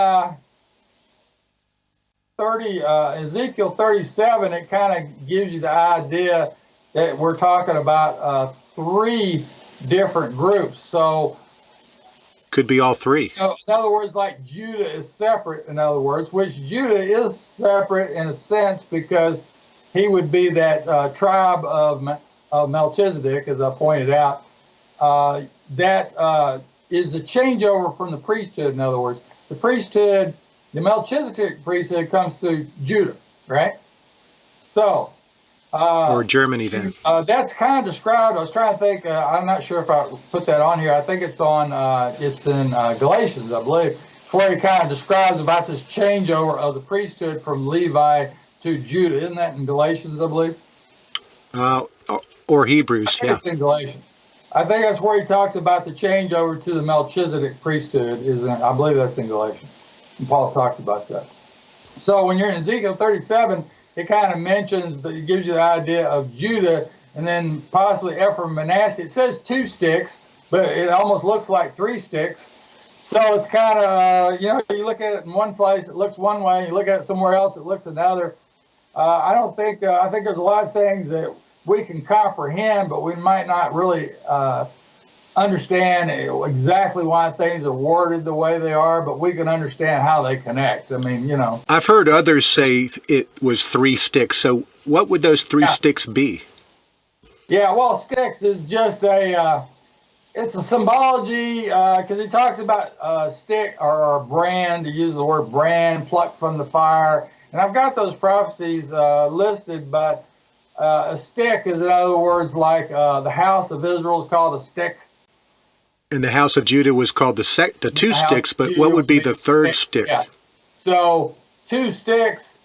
Ezekiel 37, it kind of gives you the idea that we're talking about three different groups. So could be all three. In other words, like Judah is separate, in other words, which Judah is separate in a sense because he would be that tribe of Melchizedek, as I pointed out. That is a changeover from the priesthood, in other words. The priesthood, the Melchizedek priesthood comes through Judah, right? So, or Germany then. That's kind of described. I was trying to think. I'm not sure if I put that on here. I think it's on. It's in Galatians, I believe, where he kind of describes about this changeover of the priesthood from Levi to Judah. Isn't that in Galatians, I believe? Or Hebrews. I think it's in Galatians. I think that's where he talks about the changeover to the Melchizedek priesthood. I believe that's in Galatians. And Paul talks about that. So when you're in Ezekiel 37. It kind of mentions, it gives you the idea of Judah and then possibly Ephraim and Manasseh. It says 2 sticks, but it almost looks like 3 sticks. So it's kind of, you look at it in one place, it looks one way. You look at it somewhere else, it looks another. I think there's a lot of things that we can comprehend, but we might not really understand exactly why things are worded the way they are, but we can understand how they connect. I mean, I've heard others say it was 3 sticks. So what would those 3 sticks be? Yeah, well, sticks is just a it's a symbology because he talks about stick or brand, to use the word brand, plucked from the fire. And I've got those prophecies listed, but a stick is, in other words, like the house of Israel is called a stick. And the house of Judah was called the two sticks, but what would be the third stick? Yeah. So 2 sticks,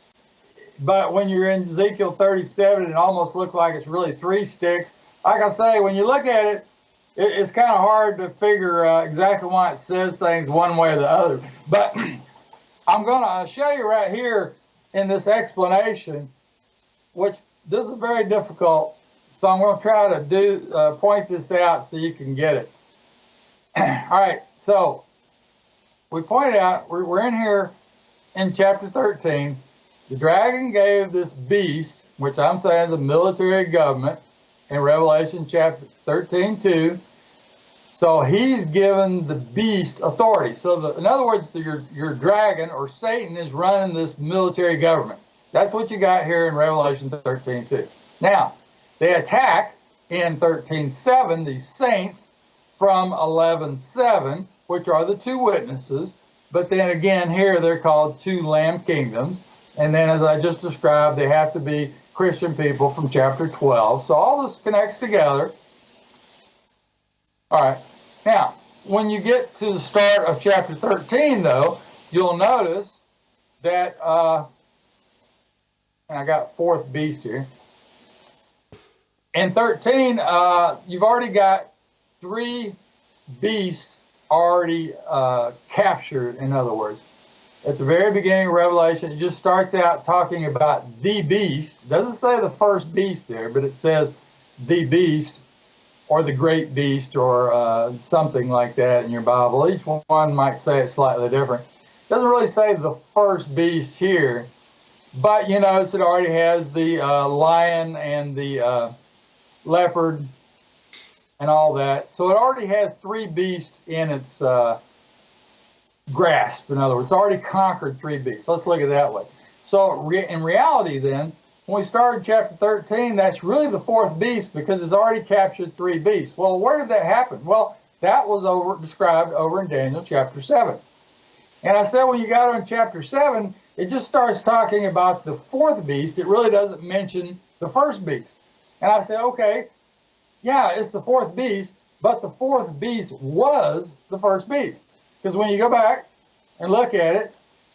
but when you're in Ezekiel 37, it almost looks like it's really 3 sticks. Like I say, when you look at it, it's kind of hard to figure exactly why it says things one way or the other. But I'm going to show you right here in this explanation, which this is very difficult. So I'm going to try to point this out so you can get it. All right, so we pointed out, we're in here in chapter 13. The dragon gave this beast, which I'm saying is a military government, in Revelation chapter 13:2. So he's given the beast authority. So in other words, your dragon or Satan is running this military government. That's what you got here in Revelation 13:2. Now, they attack in 13:7 these saints from 11:7, which are the 2 witnesses. But then again, here they're called 2 lamb kingdoms. And then, as I just described, they have to be Christian people from chapter 12. So all this connects together. All right. Now, when you get to the start of chapter 13, though, you'll notice that, and I got 4th beast here. In 13, you've already got 3 beasts already captured, in other words. At the very beginning of Revelation, it just starts out talking about the beast. It doesn't say the first beast there, but it says the beast or the great beast or something like that in your Bible. Each one might say it slightly different. It doesn't really say the first beast here, but you notice it already has the lion and the leopard and all that. So it already has 3 beasts in its grasp. In other words, it's already conquered 3 beasts. Let's look at it that way. So in reality then, when we started chapter 13, that's really the 4th beast because it's already captured 3 beasts. Well, where did that happen? Well, that was described over in Daniel chapter 7. And I said when you got on chapter 7, it just starts talking about the 4th beast. It really doesn't mention the first beast. And I said, okay, yeah, it's the 4th beast, but the 4th beast was the first beast. Because when you go back and look at it,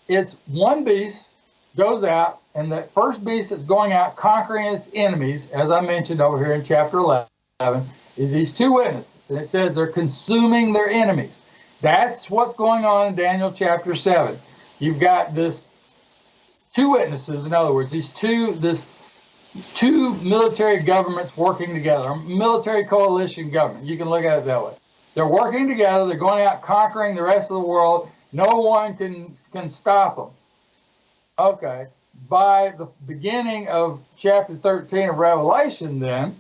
it's 1 beast goes out, and the first beast that's going out conquering its enemies, as I mentioned over here in chapter 11, is these 2 witnesses. And it says they're consuming their enemies. That's what's going on in Daniel chapter 7. You've got this 2 witnesses, in other words, this 2 military governments working together, a military coalition government. You can look at it that way. They're working together. They're going out conquering the rest of the world. No one can stop them. Okay. By the beginning of chapter 13 of Revelation, then,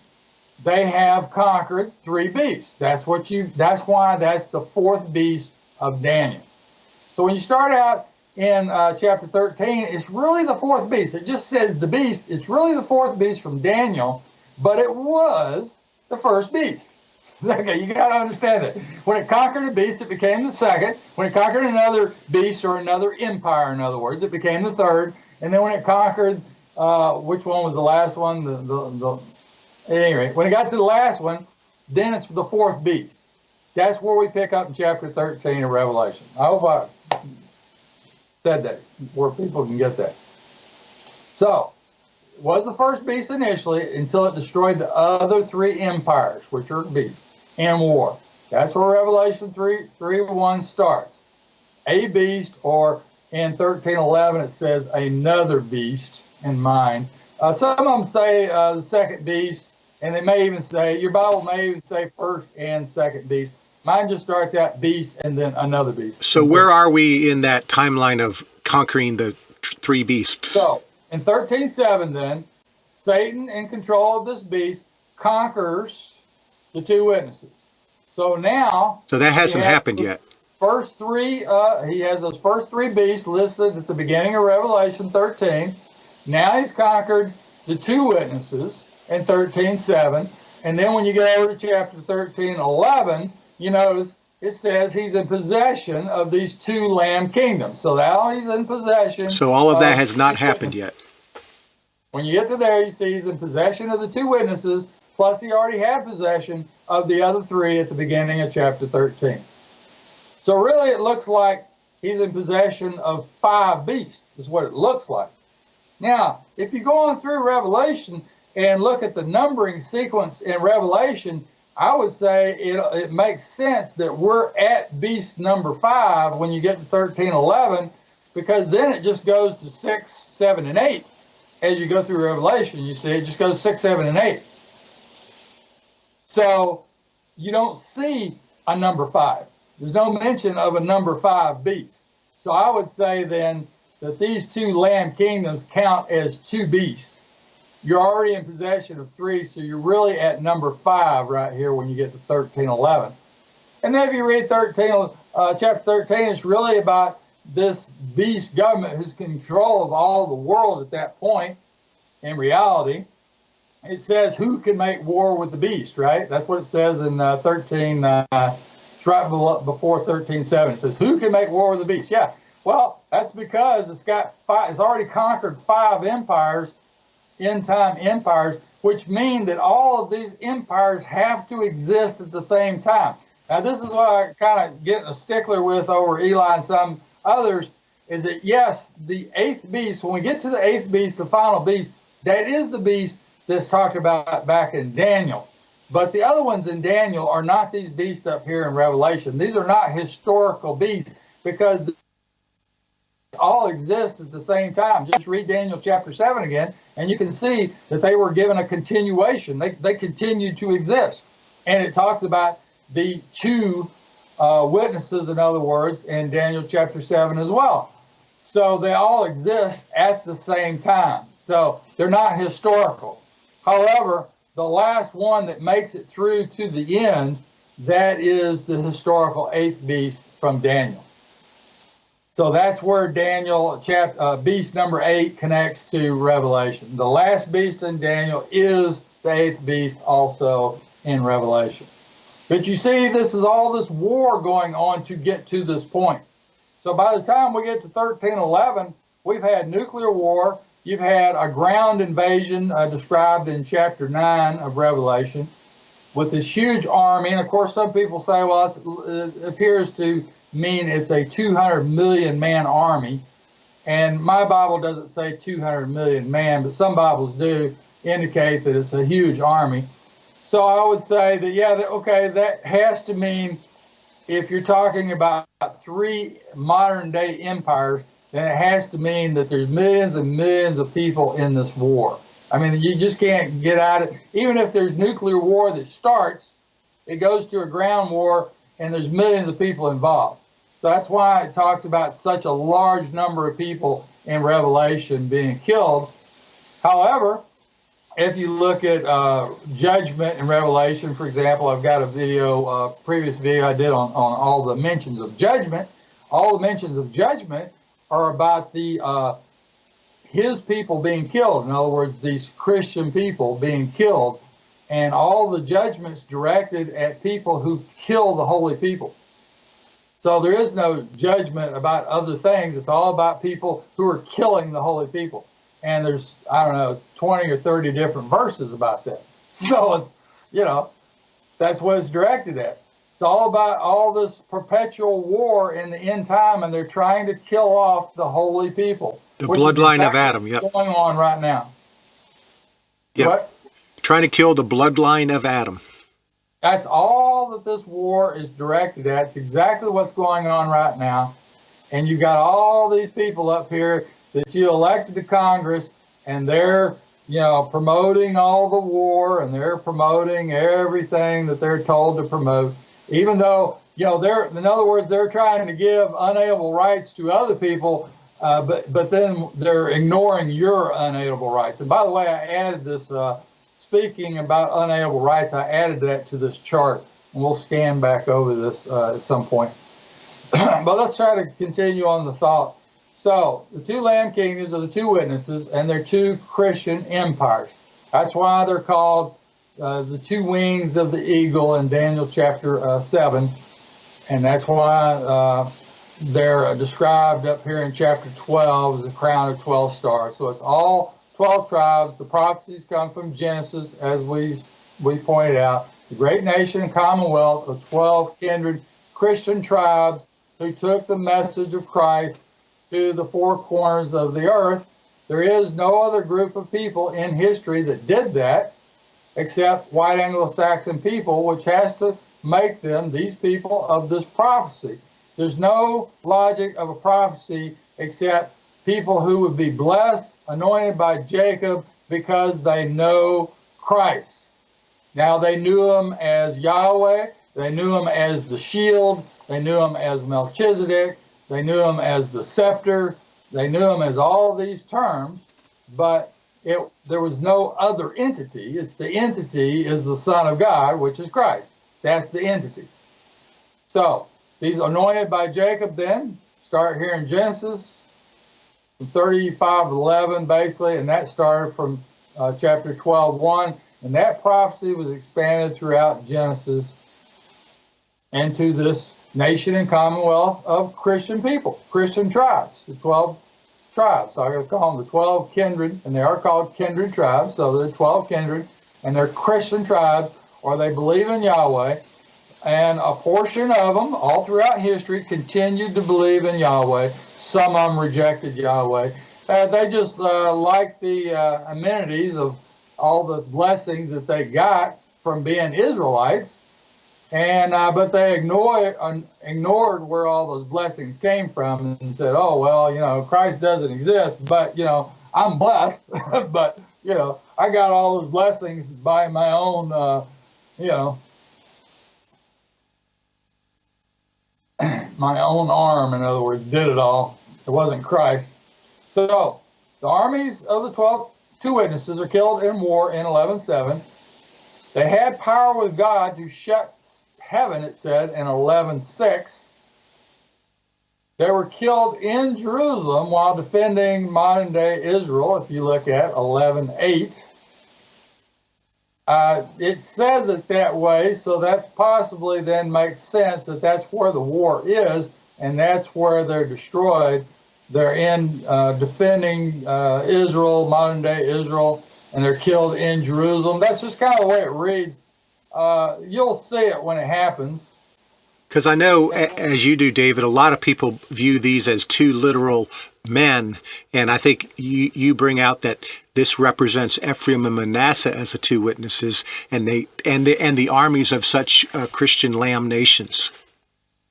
they have conquered 3 beasts. That's why that's the 4th beast of Daniel. So when you start out in chapter 13, it's really the 4th beast. It just says the beast. It's really the 4th beast from Daniel, but it was the first beast. Okay, you got to understand it. When it conquered a beast, it became the 2nd. When it conquered another beast or another empire, in other words, it became the 3rd. And then when it conquered, which one was the last one? Anyway, when it got to the last one, then it's the 4th beast. That's where we pick up in chapter 13 of Revelation. I hope I said that, where people can get that. So, it was the first beast initially until it destroyed the other 3 empires, which are beasts, in war. That's where Revelation 3:1 starts. A beast, or in 13:11 it says another beast in mind. Some of them say the 2nd beast, and they may even say, your Bible may even say 1st and 2nd beast. Mine just starts out beast and then another beast. So where are we in that timeline of conquering the 3 beasts? So, in 13:7 then, Satan, in control of this beast, conquers the 2 witnesses. So now... So that hasn't happened yet. First 3, he has those first 3 beasts listed at the beginning of Revelation 13. Now he's conquered the 2 witnesses in 13:7. And then when you get over to chapter 13:11, you notice it says he's in possession of these two lamb kingdoms. So now he's in possession. So all of that has not happened yet. When you get to there, you see he's in possession of the two witnesses, plus he already had possession of the other three at the beginning of chapter 13. So really it looks like he's in possession of 5 beasts, is what it looks like. Now, if you go on through Revelation and look at the numbering sequence in Revelation, I would say it makes sense that we're at beast number 5 when you get to 13:11, because then it just goes to 6, 7, and 8. As you go through Revelation, you see it just goes 6, 7, and 8. So you don't see a number 5. There's no mention of a number 5 beast. So I would say then that these two lamb kingdoms count as 2 beasts. You're already in possession of 3, so you're really at number 5 right here when you get to 13:11. And then if you read chapter 13, it's really about this beast government who's control of all the world at that point. In reality, it says who can make war with the beast, right? That's what it says in 13, it's right before 13:7. It says who can make war with the beast? Yeah, well, that's because it's already conquered 5 empires, end-time empires, which mean that all of these empires have to exist at the same time. Now, this is what I kind of get a stickler with over Eli and some others, is that yes, the 8th beast, when we get to the 8th beast, the final beast, that is the beast that's talked about back in Daniel. But the other ones in Daniel are not these beasts up here in Revelation. These are not historical beasts, because they all exist at the same time. Just read Daniel chapter 7 again, and you can see that they were given a continuation. They continued to exist. And it talks about the 2 witnesses, in other words, in Daniel chapter 7 as well. So they all exist at the same time. So they're not historical. However, the last one that makes it through to the end, that is the historical 8th beast from Daniel. So that's where Daniel beast number 8 connects to Revelation. The last beast in Daniel is the 8th beast also in Revelation. But you see, this is all this war going on to get to this point. So by the time we get to 13:11, we've had nuclear war. You've had a ground invasion described in chapter 9 of Revelation with this huge army. And of course, some people say, well, it appears to mean it's a 200 million man army. And my Bible doesn't say 200 million man, but some Bibles do indicate that it's a huge army. So I would say that, yeah, that has to mean, if you're talking about 3 modern day empires, then it has to mean that there's millions and millions of people in this war. I mean, you just can't get out of it. Even if there's nuclear war that starts, it goes to a ground war, and there's millions of people involved. So that's why it talks about such a large number of people in Revelation being killed. However, if you look at judgment in Revelation, for example, I've got a previous video I did on all the mentions of judgment. All the mentions of judgment are about his people being killed. In other words, these Christian people being killed, and all the judgments directed at people who kill the holy people. So there is no judgment about other things. It's all about people who are killing the holy people. And there's, 20 or 30 different verses about that. So it's, that's what it's directed at. It's all about all this perpetual war in the end time, and they're trying to kill off the holy people. The bloodline of Adam, yep. What's going on right now. Yep. What? Trying to kill the bloodline of Adam. That's all that this war is directed at. It's exactly what's going on right now. And you've got all these people up here that you elected to Congress, and they're, promoting all the war, and they're promoting everything that they're told to promote, even though, in other words, they're trying to give unalienable rights to other people, but then they're ignoring your unalienable rights. And by the way, I added this, speaking about unalienable rights, I added that to this chart, and we'll scan back over this at some point. But let's try to continue on the thought. So, the 2 Lamb Kingdoms are the 2 witnesses, and they're 2 Christian empires. That's why they're called the two wings of the eagle in Daniel chapter 7, and that's why they're described up here in chapter 12 as a crown of 12 stars. So it's all 12 tribes. The prophecies come from Genesis, as we pointed out. The great nation and commonwealth of 12 kindred Christian tribes who took the message of Christ to the four corners of the earth. There is no other group of people in history that did that except white Anglo-Saxon people, which has to make them these people of this prophecy. There's no logic of a prophecy except people who would be blessed, anointed by Jacob because they know Christ. Now, they knew him as Yahweh, they knew him as the shield, they knew him as Melchizedek, they knew him as the scepter, they knew him as all these terms, but there was no other entity. It's the entity is the Son of God, which is Christ. That's the entity. So, he's anointed by Jacob then, start here in Genesis 35:11 basically, and that started from chapter 12:1, and that prophecy was expanded throughout Genesis into this nation and commonwealth of Christian people, Christian tribes, the 12 tribes. So I call them the 12 kindred, and they are called kindred tribes, so they're 12 kindred, and they're Christian tribes, or they believe in Yahweh. And a portion of them, all throughout history, continued to believe in Yahweh. Some of them rejected Yahweh. They just liked the amenities of all the blessings that they got from being Israelites, and but they ignored where all those blessings came from and said, "Oh well, Christ doesn't exist, but I'm blessed, but I got all those blessings by my own, my own arm, in other words, did it all. It wasn't Christ." So the armies of the 12 two witnesses are killed in war in 11:7. They had power with God to shut heaven, it said, in 11:6. They were killed in Jerusalem while defending modern-day Israel, if you look at 11:8. It says it that way, so that's possibly then makes sense that that's where the war is, and that's where they're destroyed. They're in defending Israel, modern-day Israel, and they're killed in Jerusalem. That's just kind of the way it reads. You'll see it when it happens. Because I know, as you do, David, a lot of people view these as two literal men, and I think you bring out that this represents Ephraim and Manasseh as the two witnesses, and the armies of such Christian lamb nations.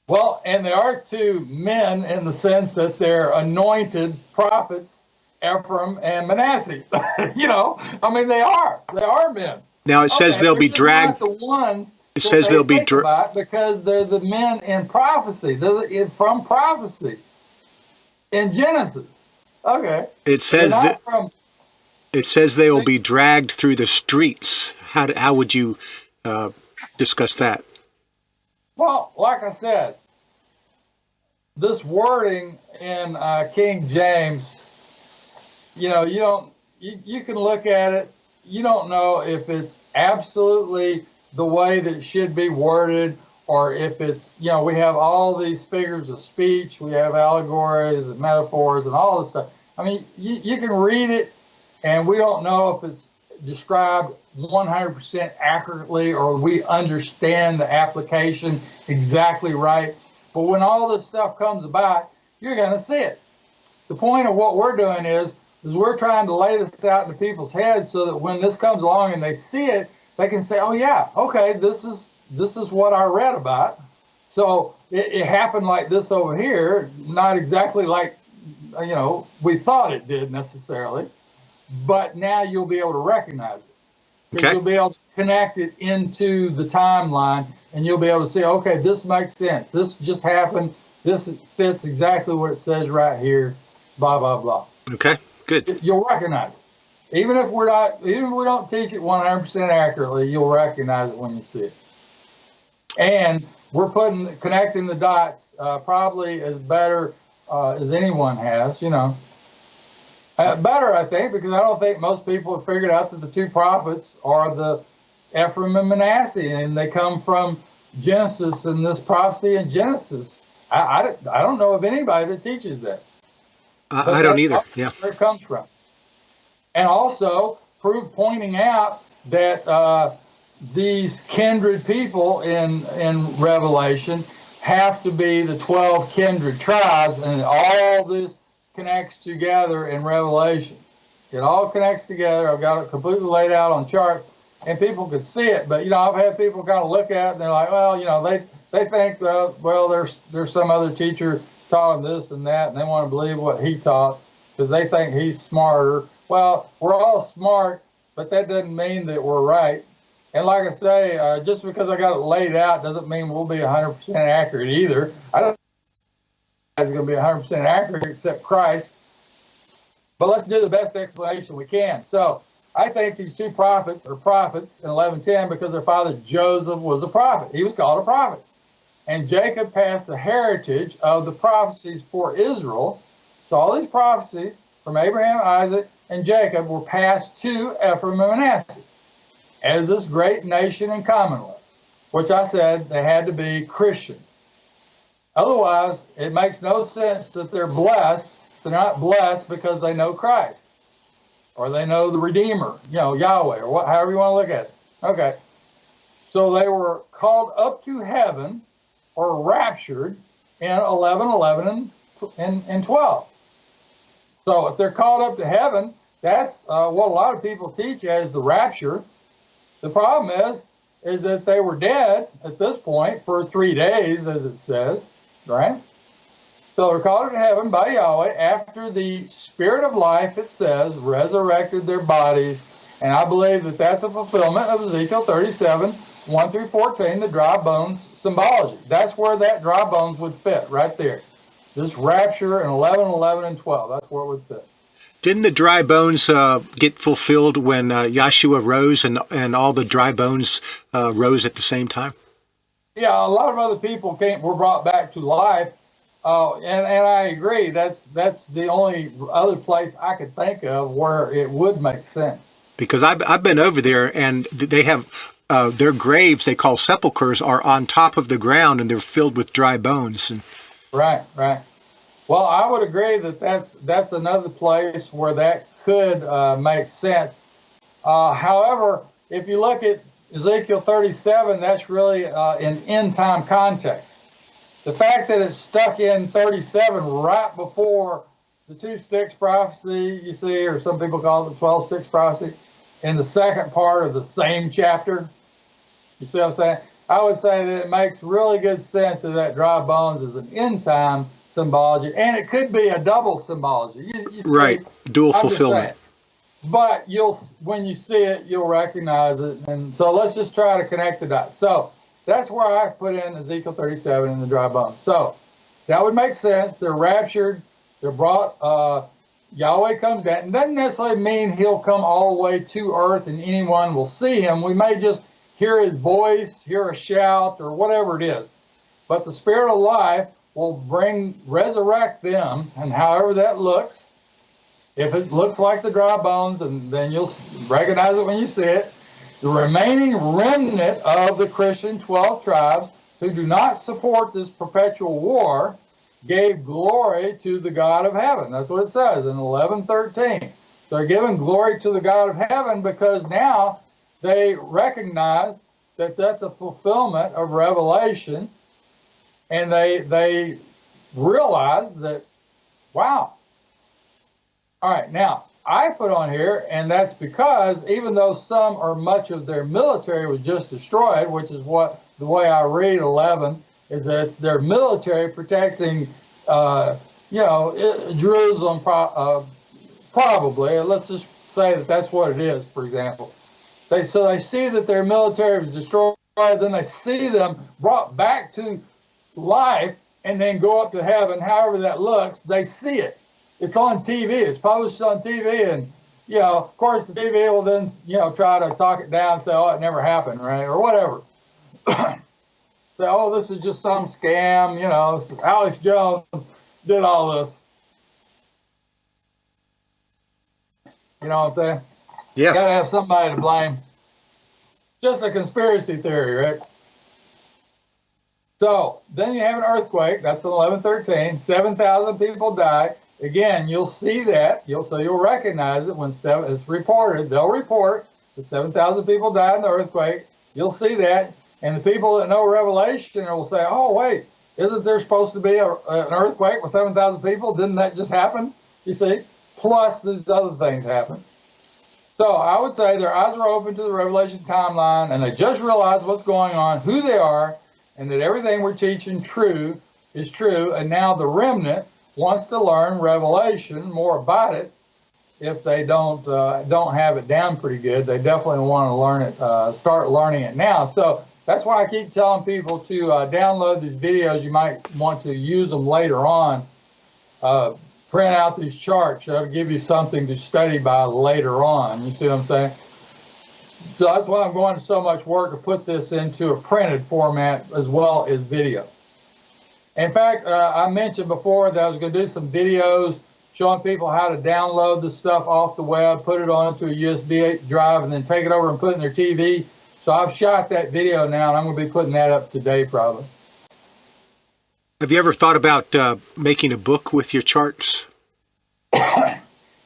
Well, and they are two men in the sense that they're anointed prophets, Ephraim and Manasseh. I mean, they are men. Now it says they'll be dragged. Not the ones. It says they'll be because they're the men in prophecy. They're from prophecy in Genesis. Okay. It says that. It says they will be dragged through the streets. How would you discuss that? Well, like I said, this wording in King James, you can look at it. You don't know if it's absolutely the way that it should be worded, or if it's, we have all these figures of speech, we have allegories and metaphors and all this stuff. I mean, you can read it, and we don't know if it's described 100% accurately or we understand the application exactly right. But when all this stuff comes about, you're going to see it. The point of what we're doing is we're trying to lay this out into people's heads so that when this comes along and they see it, they can say, "Oh yeah, okay, this is what I read about." So it happened like this over here, not exactly like we thought it did necessarily, but now you'll be able to recognize it. Okay. You'll be able to connect it into the timeline, and you'll be able to see, okay, this makes sense. This just happened. This fits exactly what it says right here. Blah blah blah. Okay. Good. You'll recognize it. Even if we don't teach it 100% accurately, you'll recognize it when you see it. And we're connecting the dots probably as better as anyone has, Better, I think, because I don't think most people have figured out that the two prophets are the Ephraim and Manasseh, and they come from Genesis and this prophecy in Genesis. I don't know of anybody that teaches that. I don't either. Yeah. Where it comes from. And also pointing out that these kindred people in Revelation have to be the 12 kindred tribes, and all this connects together in Revelation. It all connects together. I've got it completely laid out on charts, and people could see it. But I've had people kind of look at it and they're like, well, they think well, there's some other teacher taught them this and that, and they want to believe what he taught because they think he's smarter. Well, we're all smart, but that doesn't mean that we're right. And like I say, just because I got it laid out doesn't mean we'll be 100% accurate either. I don't think it's going to be 100% accurate except Christ. But let's do the best explanation we can. So I think these two prophets are prophets in 11:10 because their father Joseph was a prophet. He was called a prophet. And Jacob passed the heritage of the prophecies for Israel. So all these prophecies from Abraham, Isaac, and Jacob were passed to Ephraim and Manasseh as this great nation and commonwealth, which I said they had to be Christian. Otherwise, it makes no sense that they're blessed. They're not blessed because they know Christ or they know the Redeemer, Yahweh, or however you want to look at it. Okay. So they were called up to heaven or raptured in 11:11 and 12. So if they're called up to heaven, that's what a lot of people teach as the rapture. The problem is that they were dead at this point for 3 days, as it says, right? So they're called to heaven by Yahweh after the Spirit of life, it says, resurrected their bodies. And I believe that that's a fulfillment of Ezekiel 37, 1 through 14, the dry bones symbology. That's where that dry bones would fit, right there. This rapture in 11:11 and 12, that's where it would fit. Didn't the dry bones get fulfilled when Yahshua rose and all the dry bones rose at the same time? Yeah, a lot of other people were brought back to life. And I agree. That's the only other place I could think of where it would make sense. Because I've been over there, and they have their graves, they call sepulchers, are on top of the ground, and they're filled with dry bones. And Right. Well, I would agree that that's another place where that could make sense. However, if you look at Ezekiel 37, that's really in end time context. The fact that it's stuck in 37 right before the 2 sticks prophecy, you see, or some people call it the 12 sticks prophecy, in the second part of the same chapter. You see what I'm saying? I would say that it makes really good sense that dry bones is an end time symbology, and it could be a double symbology. You right, see, dual fulfillment. But when you see it, you'll recognize it. And so let's just try to connect the dots. So that's where I put in Ezekiel 37 in the dry bones. So that would make sense. They're raptured. They're brought. Yahweh comes down. It doesn't necessarily mean he'll come all the way to earth and anyone will see him. We may just hear his voice, hear a shout, or whatever it is. But the Spirit of life will resurrect them, and however that looks. If it looks like the dry bones, and then you'll recognize it when you see it. The remaining remnant of the Christian 12 tribes who do not support this perpetual war gave glory to the God of heaven. That's what it says in 11:13. So they're giving glory to the God of heaven because now they recognize that that's a fulfillment of Revelation, and they realize that, wow. All right, now, I put on here, and that's because even though some or much of their military was just destroyed, which is what the way I read 11, is that it's their military protecting, Jerusalem, probably. Let's just say that that's what it is, for example. So they see that their military was destroyed, then they see them brought back to life and then go up to heaven, however that looks, they see it. It's on TV. It's published on TV, and of course, the TV will then try to talk it down, and say, "Oh, it never happened," right, or whatever. Say, "Oh, this is just some scam." Alex Jones did all this. You know what I'm saying? Yeah. Got to have somebody to blame. Just a conspiracy theory, right? So then you have an earthquake. That's in 1113. 7,000 people die. Again, you'll see that. You'll recognize it when it's reported. They'll report the 7,000 people died in the earthquake. You'll see that, and the people that know Revelation will say, "Oh, wait, isn't there supposed to be an earthquake with 7,000 people? Didn't that just happen?" You see. Plus, these other things happen. So I would say their eyes are open to the Revelation timeline, and they just realize what's going on, who they are, and that everything we're teaching is true. And now the remnant wants to learn Revelation, more about it. If they don't have it down pretty good, they definitely want to learn it, start learning it now. So that's why I keep telling people to download these videos. You might want to use them later on. Print out these charts. That'll give you something to study by later on. You see what I'm saying? So that's why I'm going to so much work to put this into a printed format as well as video. In fact, I mentioned before that I was going to do some videos showing people how to download the stuff off the web, put it onto a USB drive, and then take it over and put it in their TV. So I've shot that video now, and I'm going to be putting that up today probably. Have you ever thought about making a book with your charts?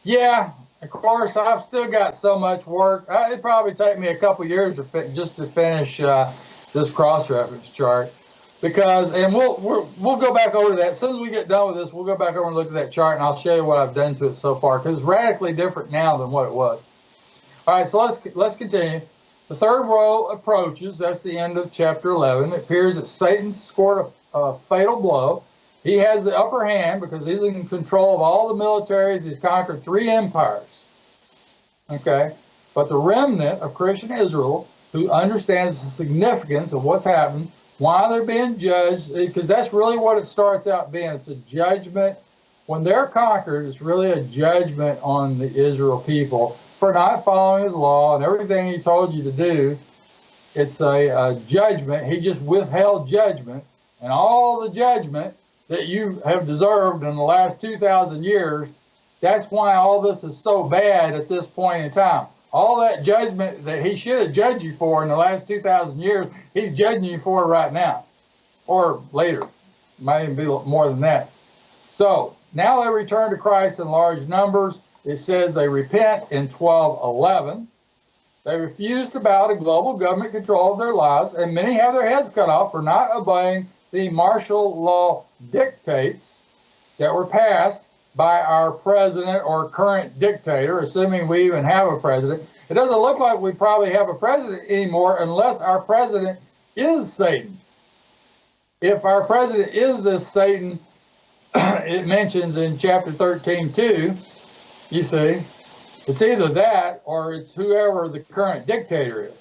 Yeah, of course. I've still got so much work. It'd probably take me a couple years just to finish this cross-reference chart, because, and we'll go back over to that as soon as we get done with this. We'll go back over and look at that chart, and I'll show you what I've done to it so far, because it's radically different now than what it was. All right, so let's continue. The third woe approaches. That's the end of chapter 11. It appears that Satan scored a fatal blow. He has the upper hand because he's in control of all the militaries. He's conquered 3 empires. Okay? But the remnant of Christian Israel, who understands the significance of what's happened, why they're being judged, because that's really what it starts out being. It's a judgment. When they're conquered, it's really a judgment on the Israel people for not following his law and everything he told you to do. It's a judgment. He just withheld judgment, and all the judgment that you have deserved in the last 2,000 years. That's why all this is so bad at this point in time. All that judgment that he should have judged you for in the last 2,000 years, he's judging you for right now, or later. Might even be more than that. So now they return to Christ in large numbers. It says they repent in 12:11. They refuse to bow to global government control of their lives, and many have their heads cut off for not obeying the martial law dictates that were passed by our president or current dictator, assuming we even have a president. It doesn't look like we probably have a president anymore unless our president is Satan. If our president is this Satan, it mentions in chapter 13 too, you see, it's either that or it's whoever the current dictator is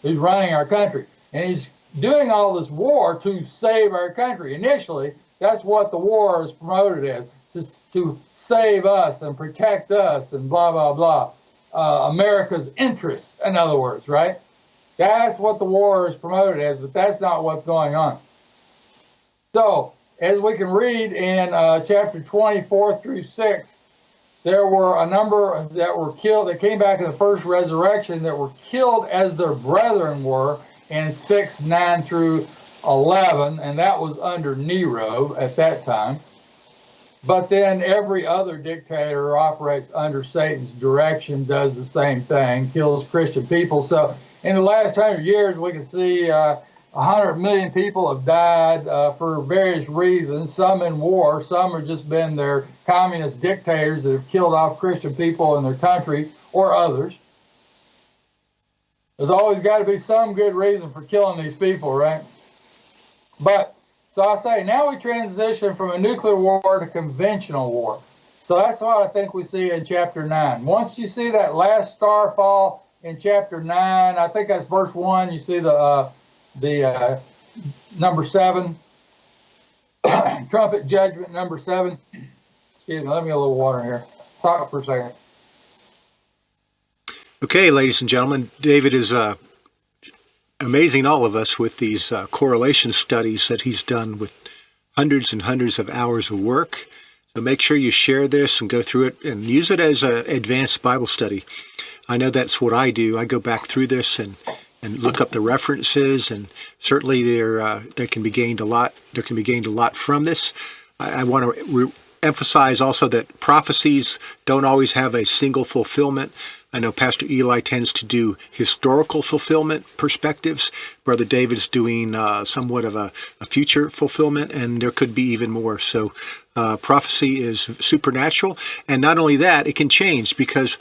who's running our country. And he's doing all this war to save our country. Initially, that's what the war is promoted as, to save us and protect us and blah, blah, blah. America's interests, in other words, right? That's what the war is promoted as, but that's not what's going on. So, as we can read in chapter 24 through 6, there were a number that were killed, that came back in the first resurrection, that were killed as their brethren were in 6, 9 through 11, and that was under Nero at that time. But then every other dictator who operates under Satan's direction does the same thing, kills Christian people. So in the last 100 years, we can see 100 million people have died for various reasons, some in war, some have just been their communist dictators that have killed off Christian people in their country, or others. There's always got to be some good reason for killing these people, right? But, so I say, now we transition from a nuclear war to conventional war. So that's what I think we see in chapter 9. Once you see that last star fall in chapter 9, I think that's verse 1, you see the number 7, trumpet judgment number 7. Excuse me, let me get a little water here. Talk for a second. Okay, ladies and gentlemen, David is amazing all of us with these correlation studies that he's done with hundreds and hundreds of hours of work. So make sure you share this and go through it and use it as an advanced Bible study. I know that's what I do. I go back through this and and look up the references, and certainly there can be gained a lot. There can be gained a lot from this. I want to emphasize also that prophecies don't always have a single fulfillment. I know Pastor Eli tends to do historical fulfillment perspectives. Brother David's doing somewhat of a future fulfillment, and there could be even more. So prophecy is supernatural. And not only that, it can change because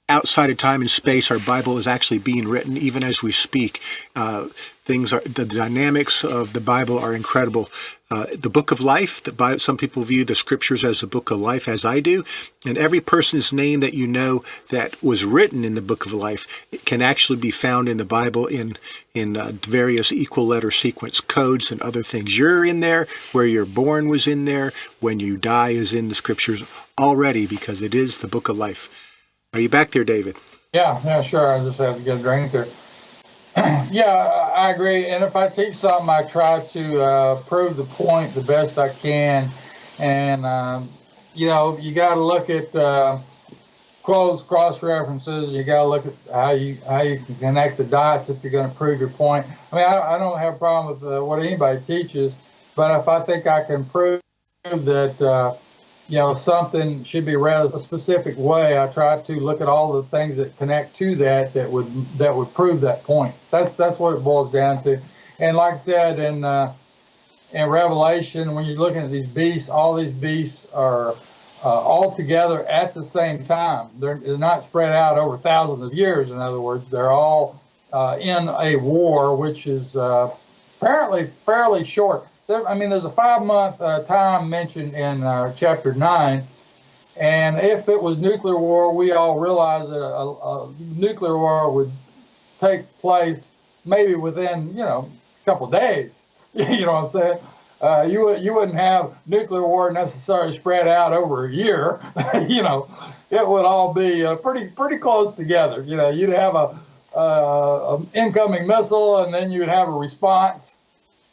outside of time and space, our Bible is actually being written even as we speak. The dynamics of the Bible are incredible. The book of life, some people view the scriptures as the book of life, as I do, and every person's name that you know that was written in the book of life can actually be found in the Bible in various equal letter sequence codes and other things. You're in there, where you're born was in there, when you die is in the scriptures already, because it is the book of life. Are you back there, David? Yeah, sure. I just have to get a drink there. Yeah, I agree. And if I teach something, I try to prove the point the best I can. And, you got to look at quotes, cross-references. You got to look at how you can connect the dots if you're going to prove your point. I mean, I don't have a problem with what anybody teaches, but if I think I can prove that something should be read a specific way, I try to look at all the things that connect to that would prove that point. That's what it boils down to. And like I said, in Revelation, when you're looking at these beasts, all these beasts are all together at the same time. They're not spread out over thousands of years. In other words, they're all in a war, which is apparently fairly short. There's a 5-month time mentioned in chapter 9, and if it was nuclear war, we all realize that a nuclear war would take place maybe within, a couple of days. You know what I'm saying? You wouldn't have nuclear war necessarily spread out over a year. It would all be pretty close together. You'd have a incoming missile, and then you'd have a response.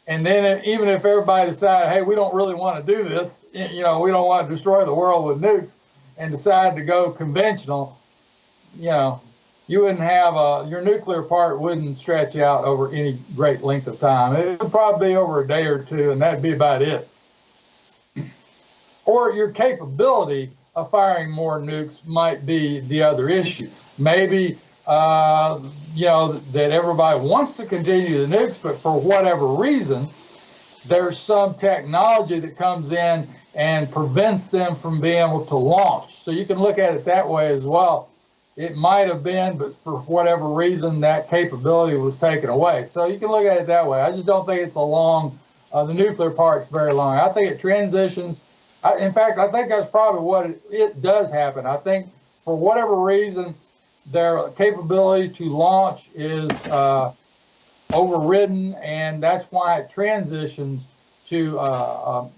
And then even if everybody decided, hey, we don't really want to do this, we don't want to destroy the world with nukes, and decide to go conventional, you wouldn't have your nuclear part wouldn't stretch out over any great length of time. It would probably be over a day or two, and that'd be about it. Or your capability of firing more nukes might be the other issue. Maybe that everybody wants to continue the nukes, but for whatever reason, there's some technology that comes in and prevents them from being able to launch. So you can look at it that way as well. It might have been, but for whatever reason, that capability was taken away. So you can look at it that way. I just don't think it's the nuclear part's very long. I think it transitions. In fact, I think that's probably what it does happen. I think for whatever reason, their capability to launch is overridden, and that's why it transitions to an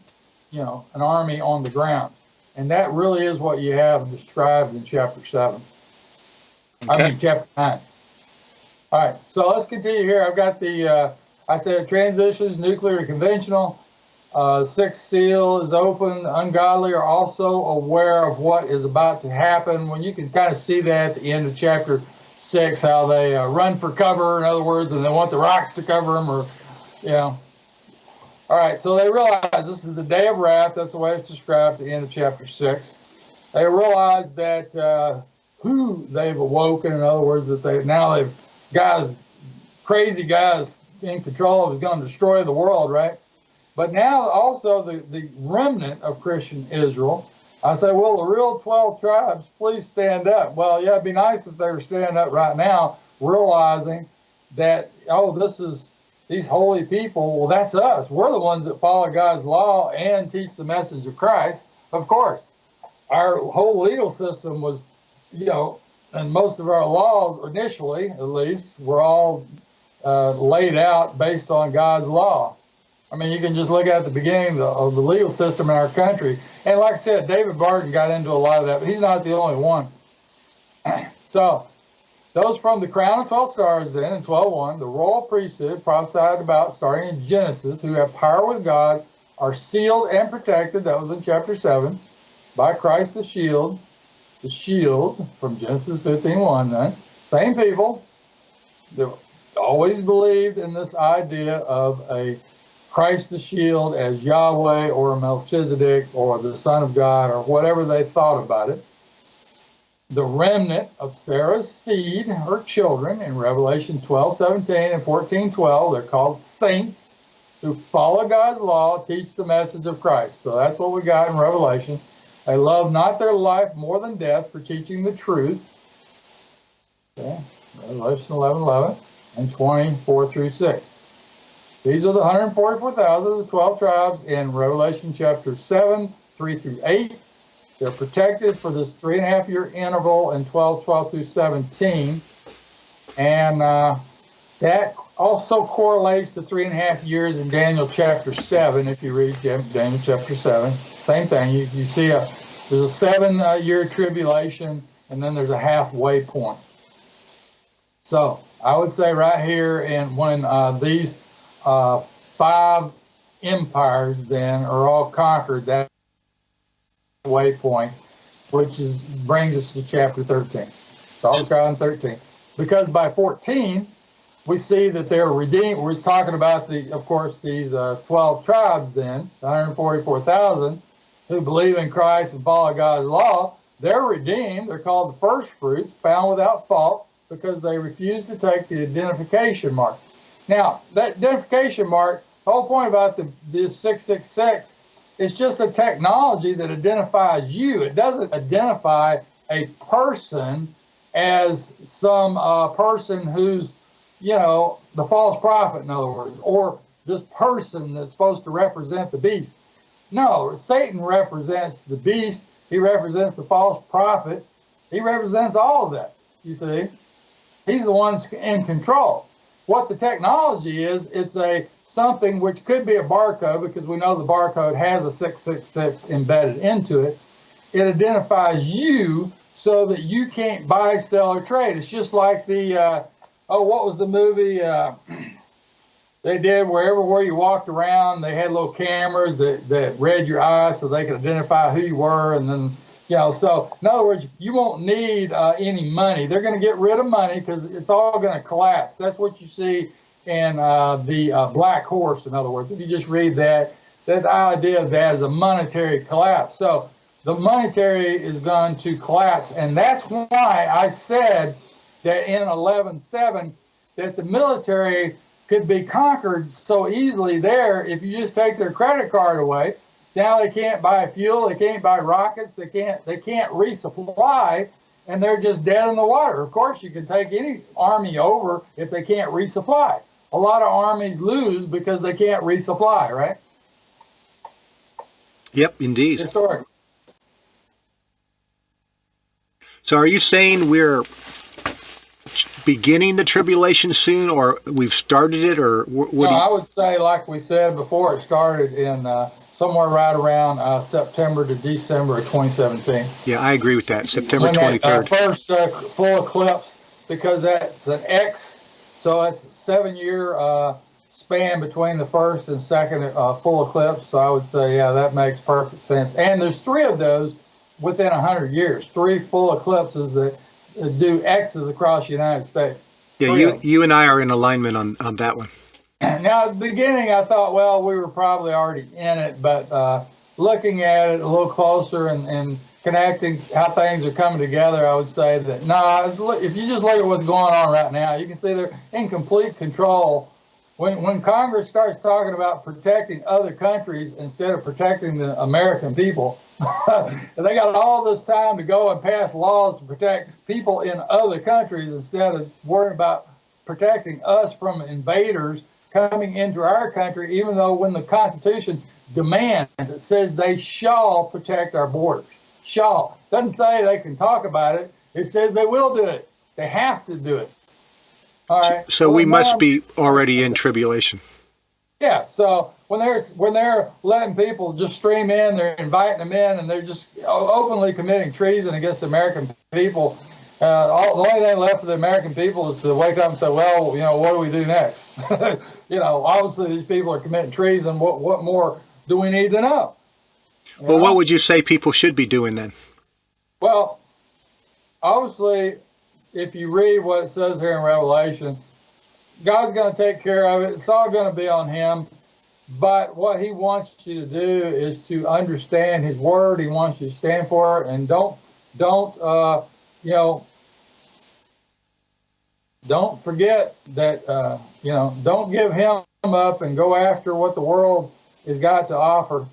army on the ground. And that really is what you have described in chapter 7. Okay. Chapter 9. All right, so let's continue here. I've got I said transitions, nuclear to conventional. Sixth seal is open. Ungodly are also aware of what is about to happen. When you can kind of see that at the end of chapter 6, how they run for cover, in other words, and they want the rocks to cover them, All right, so they realize this is the day of wrath. That's the way it's described at the end of chapter 6. They realize that who they've awoken, in other words, that they've crazy guys in control is going to destroy the world, right? But now also the remnant of Christian Israel, I say, well, the real 12 tribes, please stand up. Well, yeah, it'd be nice if they were standing up right now, realizing that, these holy people, well, that's us. We're the ones that follow God's law and teach the message of Christ. Of course, our whole legal system was, and most of our laws initially, at least, were all laid out based on God's law. I mean, you can just look at the beginning of the legal system in our country. And like I said, David Barton got into a lot of that, but he's not the only one. So, those from the crown of 12 stars then, in 12:1, the royal priesthood prophesied about, starting in Genesis, who have power with God, are sealed and protected, that was in chapter 7, by Christ the shield from Genesis 15:1 then. Same people, They always believed in this idea of a Christ the shield as Yahweh or Melchizedek or the Son of God or whatever they thought about it. The remnant of Sarah's seed, her children, in Revelation 12:17 and 14:12, they're called saints who follow God's law, teach the message of Christ. So that's what we got in Revelation. They love not their life more than death for teaching the truth. Okay. Revelation 11:11 and 24 through 6. These are the 144,000, the 12 tribes in Revelation chapter 7, 3 through 8. They're protected for this 3.5 year interval in 12 through 17. And that also correlates to 3.5 years in Daniel chapter 7, if you read Daniel chapter 7. Same thing. You see there's a 7-year tribulation, and then there's a halfway point. So I would say right here, and when these 5 empires then are all conquered, that waypoint, which brings us to chapter 13. So I'll start on 13. Because by 14, we see that they're redeemed. We're talking about, of course, these 12 tribes then, the 144,000, who believe in Christ and follow God's law. They're redeemed. They're called the first fruits, found without fault, because they refuse to take the identification mark. Now, that identification mark, the whole point about this 666, it's just a technology that identifies you. It doesn't identify a person as some person who's, the false prophet, in other words, or this person that's supposed to represent the beast. No, Satan represents the beast. He represents the false prophet. He represents all of that, you see. He's the one in control. What the technology is, it's something which could be a barcode, because we know the barcode has a 666 embedded into it. It identifies you so that you can't buy, sell, or trade. It's just like what was the movie they did where everywhere you walked around, they had little cameras that read your eyes so they could identify who you were. And then, so in other words, you won't need any money. They're going to get rid of money because it's all going to collapse. That's what you see in the Black Horse, in other words. If you just read that idea of that is a monetary collapse. So the monetary is going to collapse. And that's why I said that in 11:7 that the military could be conquered so easily there if you just take their credit card away. Now they can't buy fuel, they can't buy rockets, they can't resupply, and they're just dead in the water. Of course, you can take any army over if they can't resupply. A lot of armies lose because they can't resupply, right? Yep, indeed. Historic. So are you saying we're beginning the tribulation soon, or we've started it, or what? No, I would say, like we said before, it started in somewhere right around September to December of 2017. Yeah, I agree with that. September 23rd. First full eclipse, because that's an X, so it's a 7-year span between the first and second full eclipse. So I would say, yeah, that makes perfect sense. And there's 3 of those within 100 years. 3 full eclipses that do X's across the United States. Yeah, you and I are in alignment on that one. Now, at the beginning, I thought, well, we were probably already in it, but looking at it a little closer and connecting how things are coming together, I would say that, no, if you just look at what's going on right now, you can see they're in complete control. When Congress starts talking about protecting other countries instead of protecting the American people, they got all this time to go and pass laws to protect people in other countries instead of worrying about protecting us from invaders coming into our country, even though when the Constitution demands, it says they shall protect our borders. Shall. Doesn't say they can talk about it. It says they will do it. They have to do it. All right. So we must be already in tribulation. Yeah. So when they're letting people just stream in, they're inviting them in, and they're just openly committing treason against the American people. The only thing left for the American people is to wake up and say, well, what do we do next? Obviously these people are committing treason. What more do we need to know? Well, what would you say people should be doing then? Well, obviously, if you read what it says here in Revelation, God's going to take care of it. It's all going to be on him. But what he wants you to do is to understand his word. He wants you to stand for it, and don't you know, don't forget that you know, don't give him up and go after what the world has got to offer.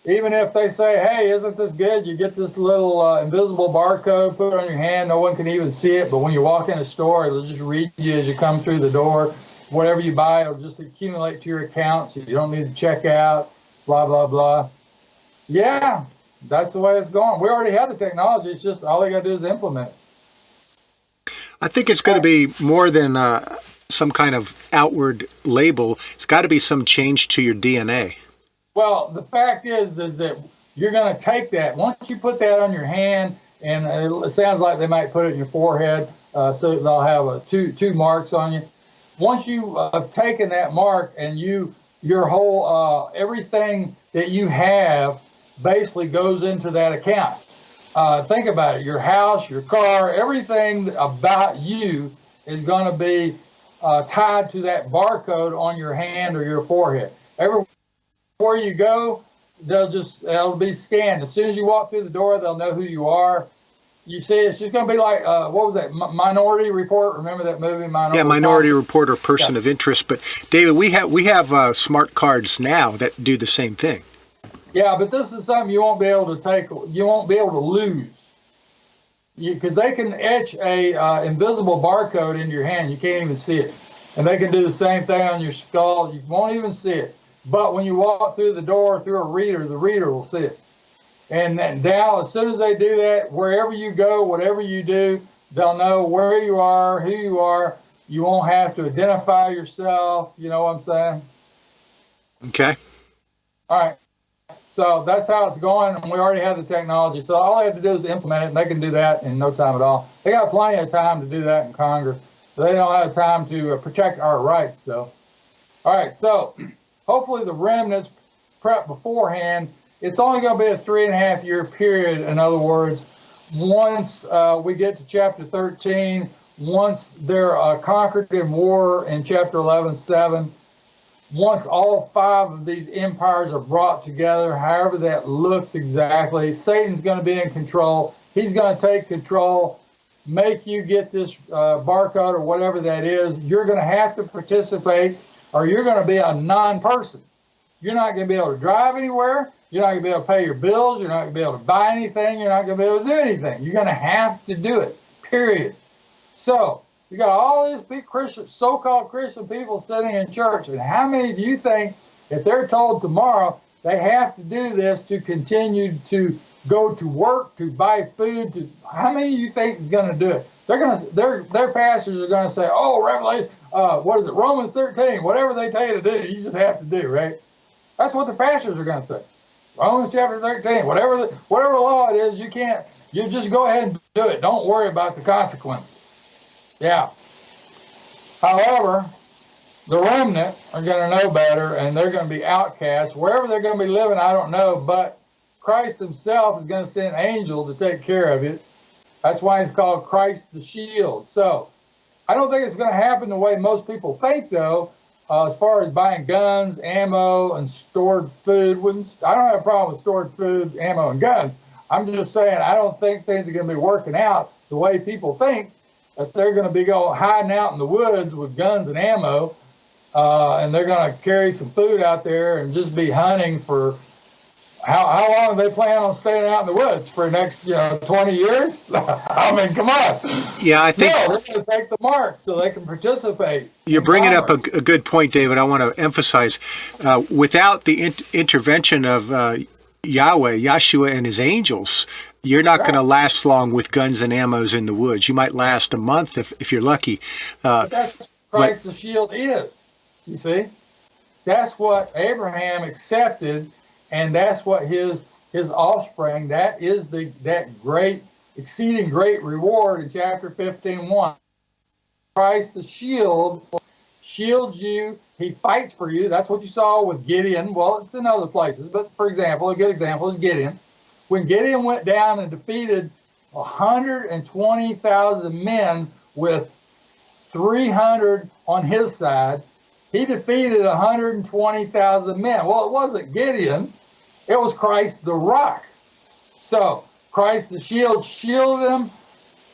Even if they say, hey, isn't this good? You get this little invisible barcode, put it on your hand. No one can even see it. But when you walk in a store, it'll just read you as you come through the door. Whatever you buy, it'll just accumulate to your account. So you don't need to check out, blah, blah, blah. Yeah, that's the way it's going. We already have the technology. It's just all they got to do is implement it. I think it's going to be more than some kind of outward label. It's got to be some change to your DNA. Well, the fact is that you're going to take that. Once you put that on your hand, and it sounds like they might put it in your forehead, so they'll have two marks on you. Once you have taken that mark and your whole, everything that you have basically goes into that account. Think about it. Your house, your car, everything about you is going to be tied to that barcode on your hand or your forehead. Everywhere you go, it'll be scanned. As soon as you walk through the door, they'll know who you are. You see, it's just going to be like, what was that, Minority Report? Remember that movie, Minority Report or Person of Interest. But David, we have smart cards now that do the same thing. Yeah, but this is something you won't be able to take. You won't be able to lose, because they can etch a invisible barcode into your hand. You can't even see it, and they can do the same thing on your skull. You won't even see it. But when you walk through the door through a reader, the reader will see it. And then now, as soon as they do that, wherever you go, whatever you do, they'll know where you are, who you are. You won't have to identify yourself. You know what I'm saying? Okay. All right. So that's how it's going, and we already have the technology. So all they have to do is implement it, and they can do that in no time at all. They got plenty of time to do that in Congress. So they don't have time to protect our rights, though. All right, so hopefully the remnants prepped beforehand. It's only going to be a 3.5 year period. In other words, once we get to chapter 13, once they're conquered in war in chapter 11:7, once all 5 of these empires are brought together, however that looks exactly, Satan's going to be in control. He's going to take control, make you get this barcode or whatever that is. You're going to have to participate, or you're going to be a non-person. You're not going to be able to drive anywhere. You're not going to be able to pay your bills. You're not going to be able to buy anything. You're not going to be able to do anything. You're going to have to do it, period. So you got all these big Christian, so-called Christian people sitting in church, and how many do you think, if they're told tomorrow they have to do this to continue to go to work, to buy food, how many do you think is going to do it? Their pastors are going to say, oh, Revelation, what is it, Romans 13, whatever they tell you to do, you just have to do, right? That's what the pastors are going to say. Romans chapter 13, whatever law it is, you just go ahead and do it. Don't worry about the consequences. Yeah. However, the remnant are going to know better, and they're going to be outcasts. Wherever they're going to be living, I don't know, but Christ himself is going to send angels to take care of it. That's why it's called Christ the Shield. So I don't think it's going to happen the way most people think, though, as far as buying guns, ammo, and stored food. I don't have a problem with stored food, ammo, and guns. I'm just saying I don't think things are going to be working out the way people think, that they're going to be hiding out in the woods with guns and ammo, and they're going to carry some food out there and just be hunting for how long they plan on staying out in the woods for the next 20 years? I mean, come on. Yeah, I think they're going to take the mark so they can participate. You're bringing up a good point, David. I want to emphasize, without the intervention of Yahweh, Yahshua, and his angels, you're not going to last long with guns and ammos in the woods. You might last a month if you're lucky. But that's Christ the shield is. You see, that's what Abraham accepted, and that's what his offspring. That is that great, exceeding great reward in chapter 15:1. Christ the shield shields you. He fights for you. That's what you saw with Gideon. Well, it's in other places, but for example, a good example is Gideon. When Gideon went down and defeated 120,000 men with 300 on his side. He defeated 120,000 men. Well, it wasn't Gideon. It was Christ the rock. So Christ the shield shielded him.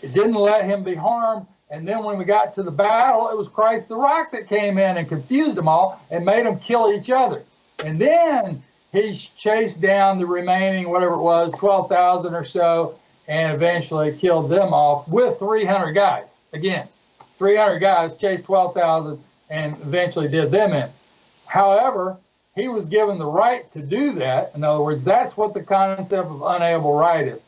It didn't let him be harmed. And then when we got to the battle, it was Christ the rock that came in and confused them all and made them kill each other. And then he chased down the remaining, whatever it was, 12,000 or so, and eventually killed them off with 300 guys. Again, 300 guys chased 12,000 and eventually did them in. However, he was given the right to do that. In other words, that's what the concept of unalienable right is.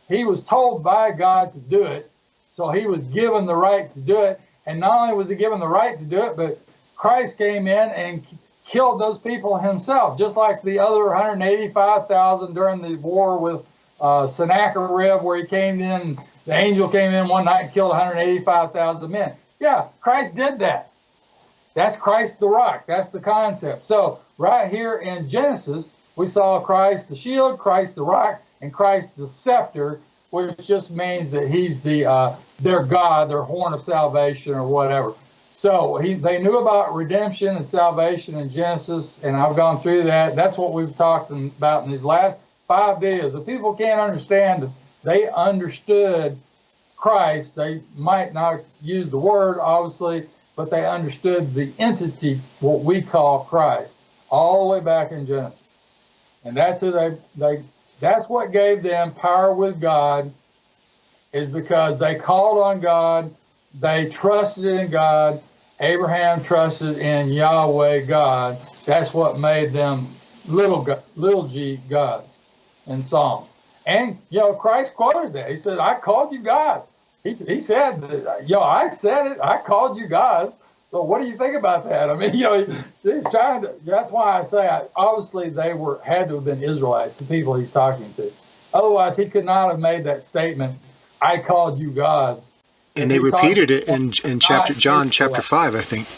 He was told by God to do it, so he was given the right to do it. And not only was he given the right to do it, but Christ came in and killed those people himself, just like the other 185,000 during the war with Sennacherib, where he came in, the angel came in one night and killed 185,000 men. Yeah, Christ did that. That's Christ the rock. That's the concept. So right here in Genesis, we saw Christ the shield, Christ the rock, and Christ the scepter, which just means that he's their God, their horn of salvation or whatever. So they knew about redemption and salvation in Genesis, and I've gone through that. That's what we've talked about in these last 5 videos. If people can't understand that they understood Christ, they might not use the word, obviously, but they understood the entity, what we call Christ, all the way back in Genesis. And that's who that's what gave them power with God, is because they called on God, they trusted in God. Abraham trusted in Yahweh God. That's what made them little g gods in Psalms. And, Christ quoted that. He said, I called you God. He said, I said it. I called you God. So what do you think about that? I mean, he's trying to, that's why I say, obviously they had to have been Israelites, the people he's talking to. Otherwise, he could not have made that statement, I called you gods. And they repeated it in John chapter 5, I think.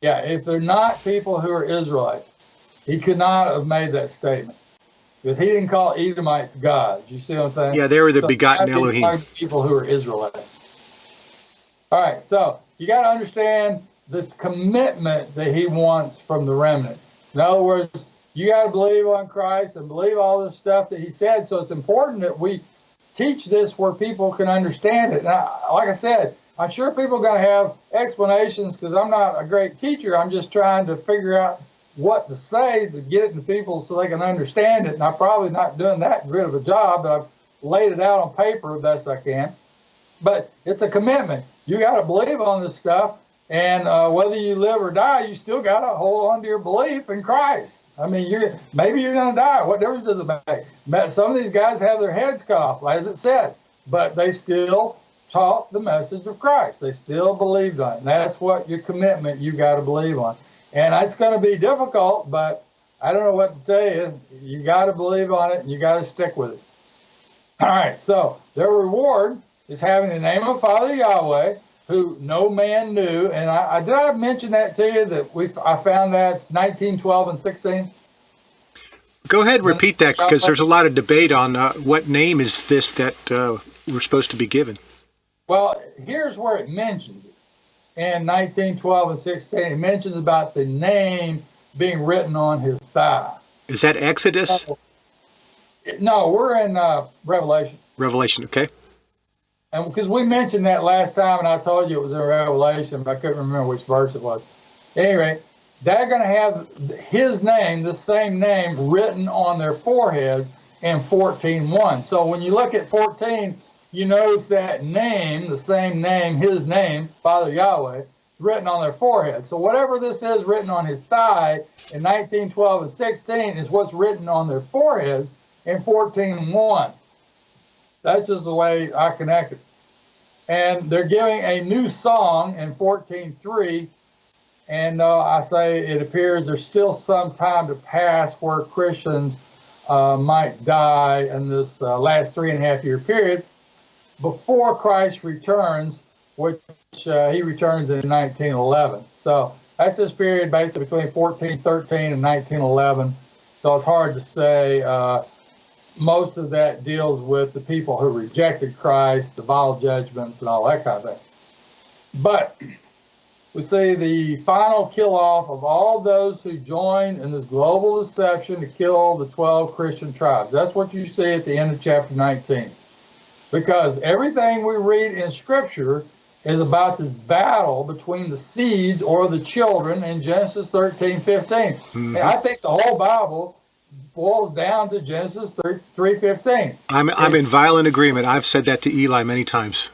Yeah, if they're not people who are Israelites, he could not have made that statement. Because he didn't call Edomites gods. You see what I'm saying? Yeah, they were the begotten Elohim. People who are Israelites. All right, so you got to understand this commitment that he wants from the remnant. In other words, you got to believe on Christ and believe all this stuff that he said. So it's important that we teach this where people can understand it. Now, like I said, I'm sure people are going to have explanations because I'm not a great teacher. I'm just trying to figure out what to say to get it to people so they can understand it. And I'm probably not doing that good of a job, but I've laid it out on paper the best I can. But it's a commitment. You got to believe on this stuff. And whether you live or die, you still got to hold on to your belief in Christ. I mean, maybe you're going to die. What difference does it make? Some of these guys have their heads cut off, as it said, but they still taught the message of Christ. They still believed on it. And that's what your commitment you got to believe on. And it's going to be difficult, but I don't know what to tell you. You got to believe on it, and you got to stick with it. All right, so their reward is having the name of Father Yahweh, who no man knew. And did I mention that to you, that I found that 19, 12, and 16? Go ahead and repeat that, because there's a lot of debate on what name is this that we're supposed to be given. Well, here's where it mentions it. In 19, 12, and 16, it mentions about the name being written on his thigh. Is that Exodus? No, we're in Revelation. Revelation, okay. And because we mentioned that last time, and I told you it was in Revelation, but I couldn't remember which verse it was. Anyway, they're going to have his name, the same name, written on their foreheads in 14:1. So when you look at 14, you notice that name, the same name, his name, Father Yahweh, written on their forehead. So whatever this is written on his thigh in 19, 12, and 16 is what's written on their foreheads in 14:1. That's just the way I connect it. And they're giving a new song in 14:3. And I say it appears there's still some time to pass where Christians might die in this last 3.5 year period before Christ returns, which he returns in 1911. So that's this period basically between 1413 and 1911. So it's hard to say. Most of that deals with the people who rejected Christ, the vile judgments, and all that kind of thing. But we see the final kill off of all those who joined in this global deception to kill the 12 Christian tribes. That's what you see at the end of chapter 19. Because everything we read in Scripture is about this battle between the seeds or the children in Genesis 13:15. And I think the whole Bible boils down to Genesis 3:15. I'm in violent agreement. I've said that to Eli many times.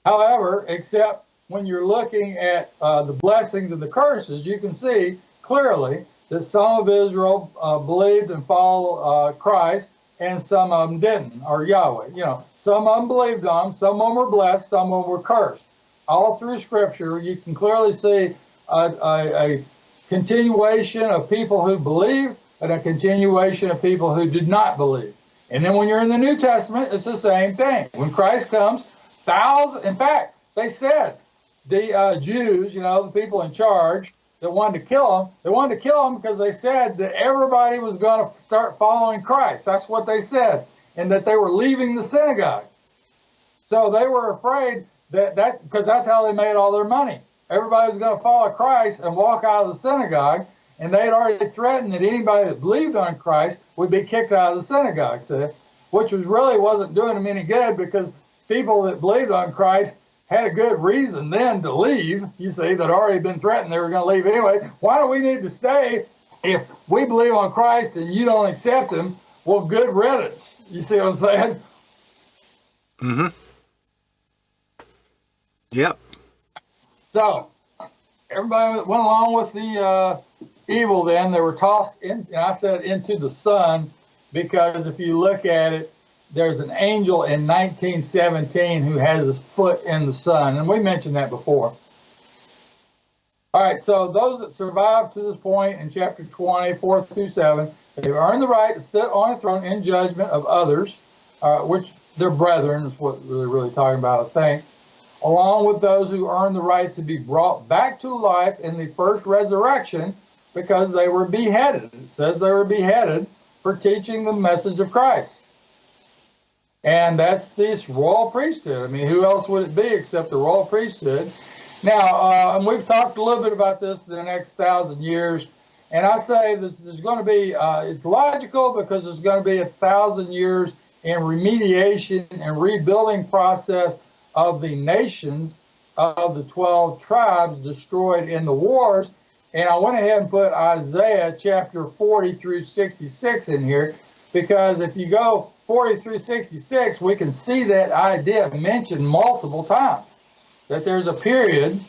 However, except when you're looking at the blessings and the curses, you can see clearly that some of Israel believed and followed Christ, and some of them didn't, or Yahweh. You know, some of them believed on him, some of them were blessed, some of them were cursed. All through Scripture, you can clearly see a continuation of people who believe and a continuation of people who did not believe. And then when you're in the New Testament, it's the same thing. When Christ comes, thousands, in fact, they said, the Jews, you know, the people in charge that wanted to kill him, they wanted to kill him because they said that everybody was going to start following Christ. That's what they said, and that they were leaving the synagogue. So they were afraid that because that's how they made all their money. Everybody was going to follow Christ and walk out of the synagogue, and they had already threatened that anybody that believed on Christ would be kicked out of the synagogue, see? Which was really wasn't doing them any good, because people that believed on Christ had a good reason then to leave, you see, that already been threatened they were going to leave anyway. Why do we need to stay if we believe on Christ and you don't accept him? Well, good riddance. You see what I'm saying? Mm-hmm. Yep. So, everybody went along with the evil then. They were tossed in, and I said into the sun, because if you look at it, there's an angel in 1917 who has his foot in the sun, and we mentioned that before. All right, so those that survived to this point in chapter 20, 4 through 7, they've earned the right to sit on a throne in judgment of others, which their brethren is what they're really talking about, I think, along with those who earned the right to be brought back to life in the first resurrection because they were beheaded. It says they were beheaded for teaching the message of Christ. And that's this royal priesthood. I mean, who else would it be except the royal priesthood? Now, and we've talked a little bit about this in the next 1,000 years. And I say that there's going to be, it's logical because there's going to be 1,000 years in remediation and rebuilding process of the nations of the 12 tribes destroyed in the wars. And I went ahead and put Isaiah chapter 40 through 66 in here, because if you go 40 through 66, we can see that idea mentioned multiple times, that there's a period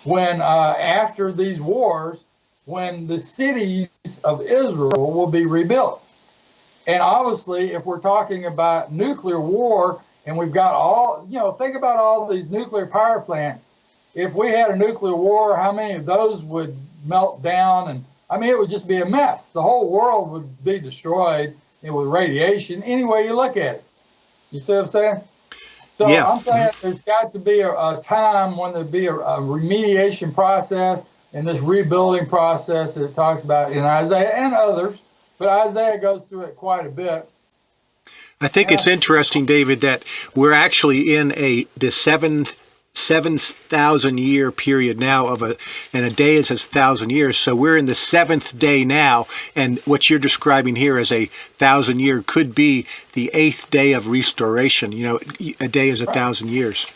when after these wars, when the cities of Israel will be rebuilt. And obviously, if we're talking about nuclear war, and we've got all, you know, think about all these nuclear power plants. If we had a nuclear war, how many of those would melt down? And I mean, it would just be a mess. The whole world would be destroyed with radiation, any way you look at it. You see what I'm saying? So yeah. I'm saying there's got to be a time when there'd be a remediation process and this rebuilding process that it talks about in Isaiah and others, but Isaiah goes through it quite a bit. I think it's interesting, David, that we're actually in the 7,000 year period now and a day is 1,000 years. So we're in the 7th day now, and what you're describing here as 1,000 year could be the 8th day of restoration. You know, a day is 1,000 years.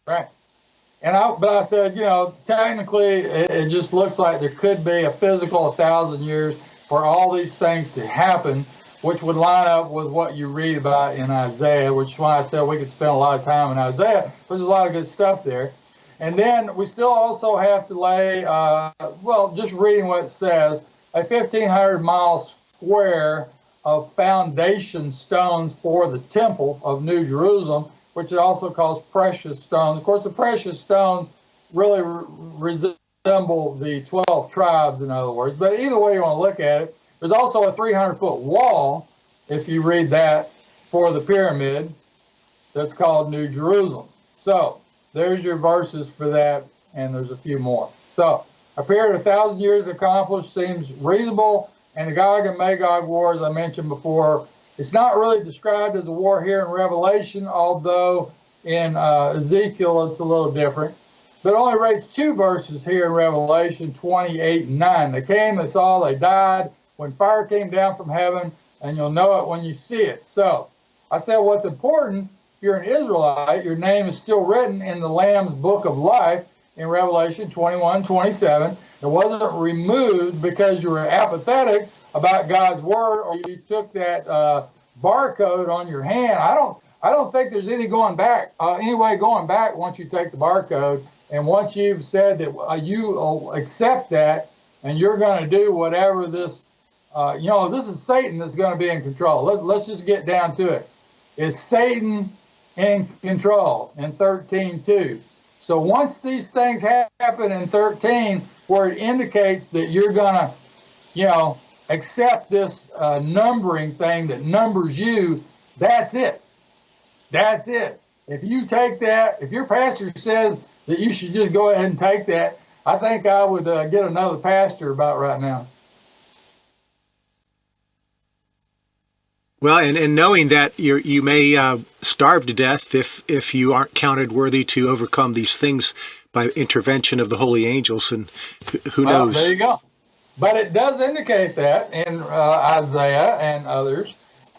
Right. But I said, you know, technically it just looks like there could be a physical 1,000 years for all these things to happen, which would line up with what you read about in Isaiah, which is why I said we could spend a lot of time in Isaiah. There's a lot of good stuff there. And then we still also have to lay, just reading what it says, a 1,500-mile square of foundation stones for the temple of New Jerusalem, which it also calls precious stones. Of course, the precious stones really resemble the 12 tribes, in other words. But either way you want to look at it, there's also a 300-foot wall, if you read that, for the pyramid that's called New Jerusalem. So there's your verses for that, and there's a few more. So a period of 1,000 years accomplished seems reasonable, and the Gog and Magog war, as I mentioned before, it's not really described as a war here in Revelation, although in Ezekiel it's a little different. but only raised 2 verses here in Revelation 28 and 9. They came, they saw, they died when fire came down from heaven, and you'll know it when you see it. So I said what's important, if you're an Israelite, your name is still written in the Lamb's book of life in Revelation 21:27. It wasn't removed because you were apathetic about God's word, or you took that barcode on your hand. I don't think there's any going back, any way going back once you take the barcode, and once you've said that you accept that, and you're going to do whatever this, this is Satan that's going to be in control. Let's just get down to it. Is Satan in control in 13:2? So once these things happen in 13, where it indicates that you're going to, accept this numbering thing that numbers you, that's it. That's it. If you take that, if your pastor says that you should just go ahead and take that, I think I would get another pastor about right now. Well, and knowing that you may starve to death if you aren't counted worthy to overcome these things by intervention of the holy angels, and who knows? There you go. But it does indicate that in Isaiah and others.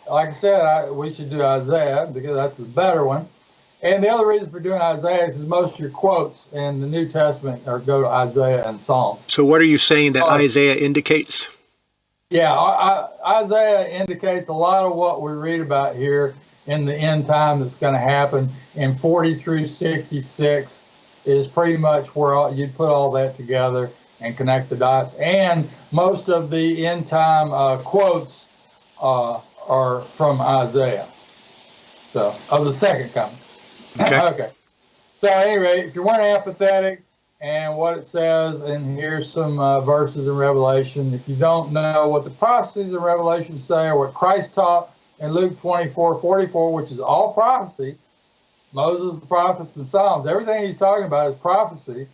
Like I said, we should do Isaiah because that's the better one. And the other reason for doing Isaiah is most of your quotes in the New Testament go to Isaiah and Psalms. So what are you saying that Isaiah indicates? Yeah, Isaiah indicates a lot of what we read about here in the end time that's going to happen in 40 through 66 is pretty much where you'd put all that together and connect the dots. And most of the end time quotes are from Isaiah. So, of the second coming. Okay. Okay. So, at any rate, if you weren't apathetic, and what it says, and here's some verses in Revelation. If you don't know what the prophecies of Revelation say, or what Christ taught in Luke 24:44, which is all prophecy, Moses, the prophets, and Psalms, everything he's talking about is prophecy,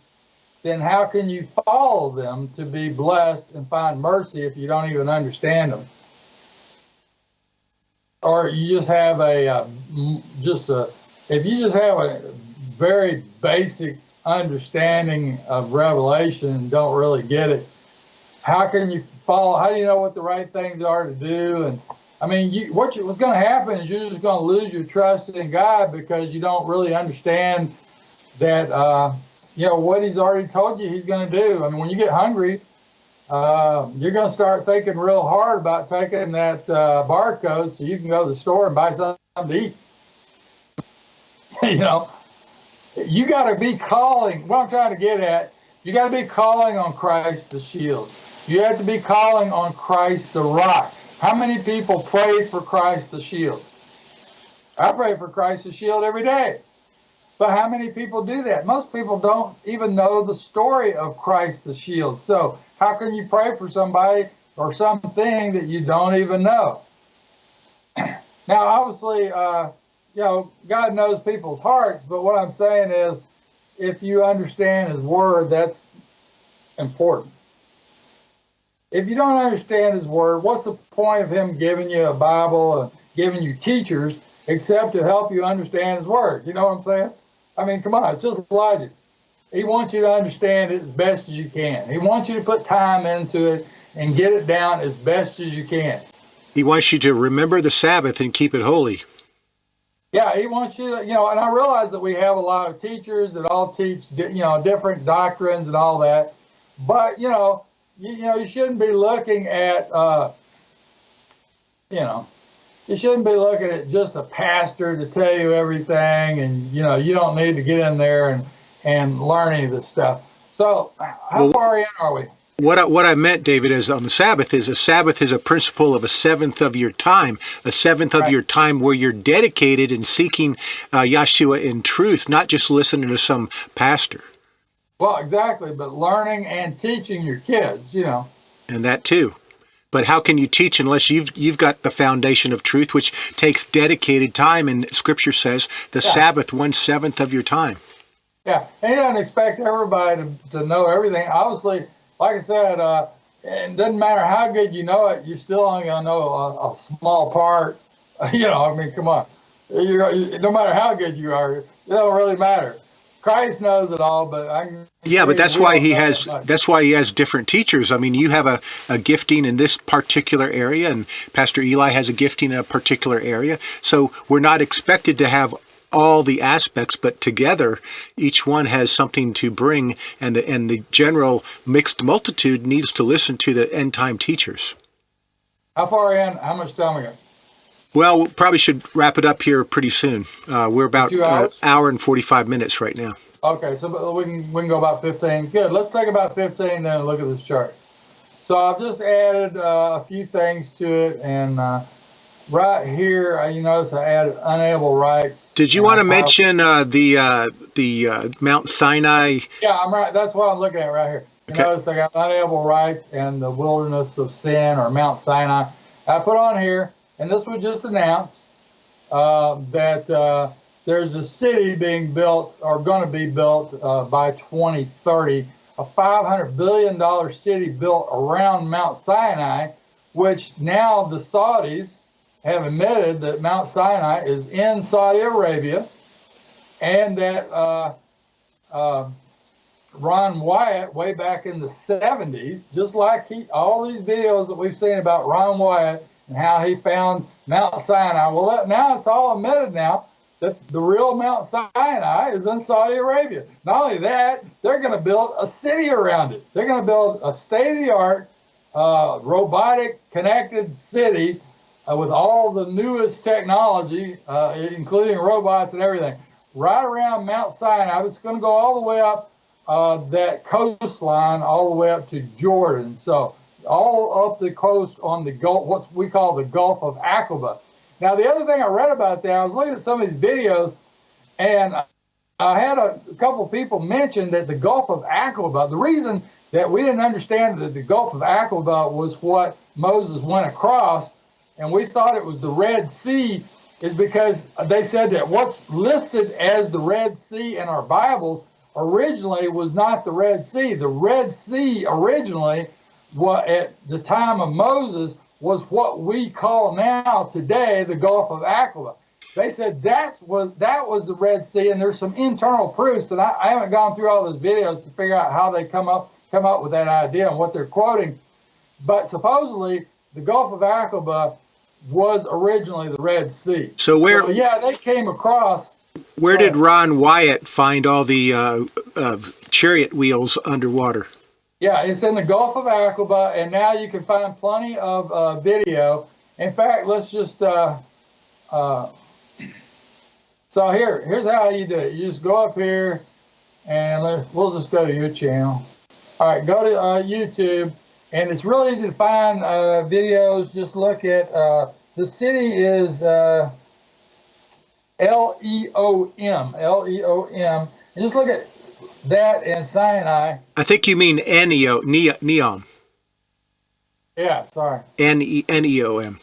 then how can you follow them to be blessed and find mercy if you don't even understand them? Or you just have if you just have a very basic understanding of Revelation and don't really get it, how can you follow? How do you know what the right things are to do? And I mean, what's going to happen is you're just going to lose your trust in God because you don't really understand that what He's already told you He's going to do. I mean, when you get hungry, you're going to start thinking real hard about taking that barcode so you can go to the store and buy something to eat. You got to be calling. What I'm trying to get at, you got to be calling on Christ the shield. You have to be calling on Christ the rock. How many people pray for Christ the shield? I pray for Christ the shield every day. But how many people do that? Most people don't even know the story of Christ the shield. So how can you pray for somebody or something that you don't even know? Now, obviously, God knows people's hearts, but what I'm saying is, if you understand His word, that's important. If you don't understand His word, what's the point of Him giving you a Bible and giving you teachers except to help you understand His word? You know what I'm saying? I mean, come on, it's just logic. He wants you to understand it as best as you can. He wants you to put time into it and get it down as best as you can. He wants you to remember the Sabbath and keep it holy. Yeah, He wants you to, and I realize that we have a lot of teachers that all teach, different doctrines and all that. But, you shouldn't be looking at, you shouldn't be looking at just a pastor to tell you everything, and you don't need to get in there and learn any of this stuff. So how far in are we? What I meant, David, is on the Sabbath is a principle of a seventh of your time, a seventh of your time where you're dedicated in seeking Yahshua in truth, not just listening to some pastor. Well, exactly, but learning and teaching your kids, And that too. But how can you teach unless you've got the foundation of truth, which takes dedicated time, and Scripture says the Sabbath 1/7 of your time. Yeah, and you don't expect everybody to know everything. Obviously, like I said, it doesn't matter how good you know it, you're still only going to know a small part. I mean, come on. No matter how good you are, it don't really matter. Christ knows it all, but I can Yeah, but that's we why don't he know has that much. that's why he has different teachers. I mean, you have a gifting in this particular area, and Pastor Eli has a gifting in a particular area. So we're not expected to have all the aspects, but together each one has something to bring, and the general mixed multitude needs to listen to the end time teachers. How far in? How much time we got? Well, we probably should wrap it up here pretty soon. We're about 2 hours? hour and 45 minutes right now. Okay, so we can go about 15. Good. Let's take about 15 then and look at this chart. So I've just added a few things to it, and right here, you notice I added unable rights. Did you want to mention the Mount Sinai? Yeah, I'm right. That's what I'm looking at right here. You Okay. notice I got unable rights and the wilderness of sin, or Mount Sinai. I put on here, and this was just announced that there's a city being built, or going to be built by 2030, a $500 billion city built around Mount Sinai, which now the Saudis have admitted that Mount Sinai is in Saudi Arabia, and that Ron Wyatt, way back in the 70s, just like all these videos that we've seen about Ron Wyatt and how he found Mount Sinai. Well, now it's all admitted now that the real Mount Sinai is in Saudi Arabia. Not only that, they're going to build a city around it. They're going to build a state-of-the-art, robotic, connected city with all the newest technology, including robots and everything, right around Mount Sinai. It's going to go all the way up that coastline, all the way up to Jordan. So all up the coast on the Gulf, what we call the Gulf of Aqaba. Now, the other thing I read about that, I was looking at some of these videos, and I had a couple people mention that the Gulf of Aqaba, the reason that we didn't understand that the Gulf of Aqaba was what Moses went across, and we thought it was the Red Sea, is because they said that what's listed as the Red Sea in our Bibles originally was not the Red Sea. The Red Sea originally, at the time of Moses, was what we call now today the Gulf of Aqaba. They said that was the Red Sea, and there's some internal proofs, and I haven't gone through all those videos to figure out how they come up with that idea and what they're quoting. But supposedly the Gulf of Aqaba was originally the Red Sea. So they came across. Where did Ron Wyatt find all the chariot wheels underwater? Yeah, it's in the Gulf of Aqaba, and now you can find plenty of video. In fact, let's just so here's how you do it. You just go up here, and we'll just go to your channel. All right, go to YouTube, and it's really easy to find videos. Just look at the city is Leom, Leom. And just look at that in Sinai. I think you mean Neom. Yeah, sorry. Neom.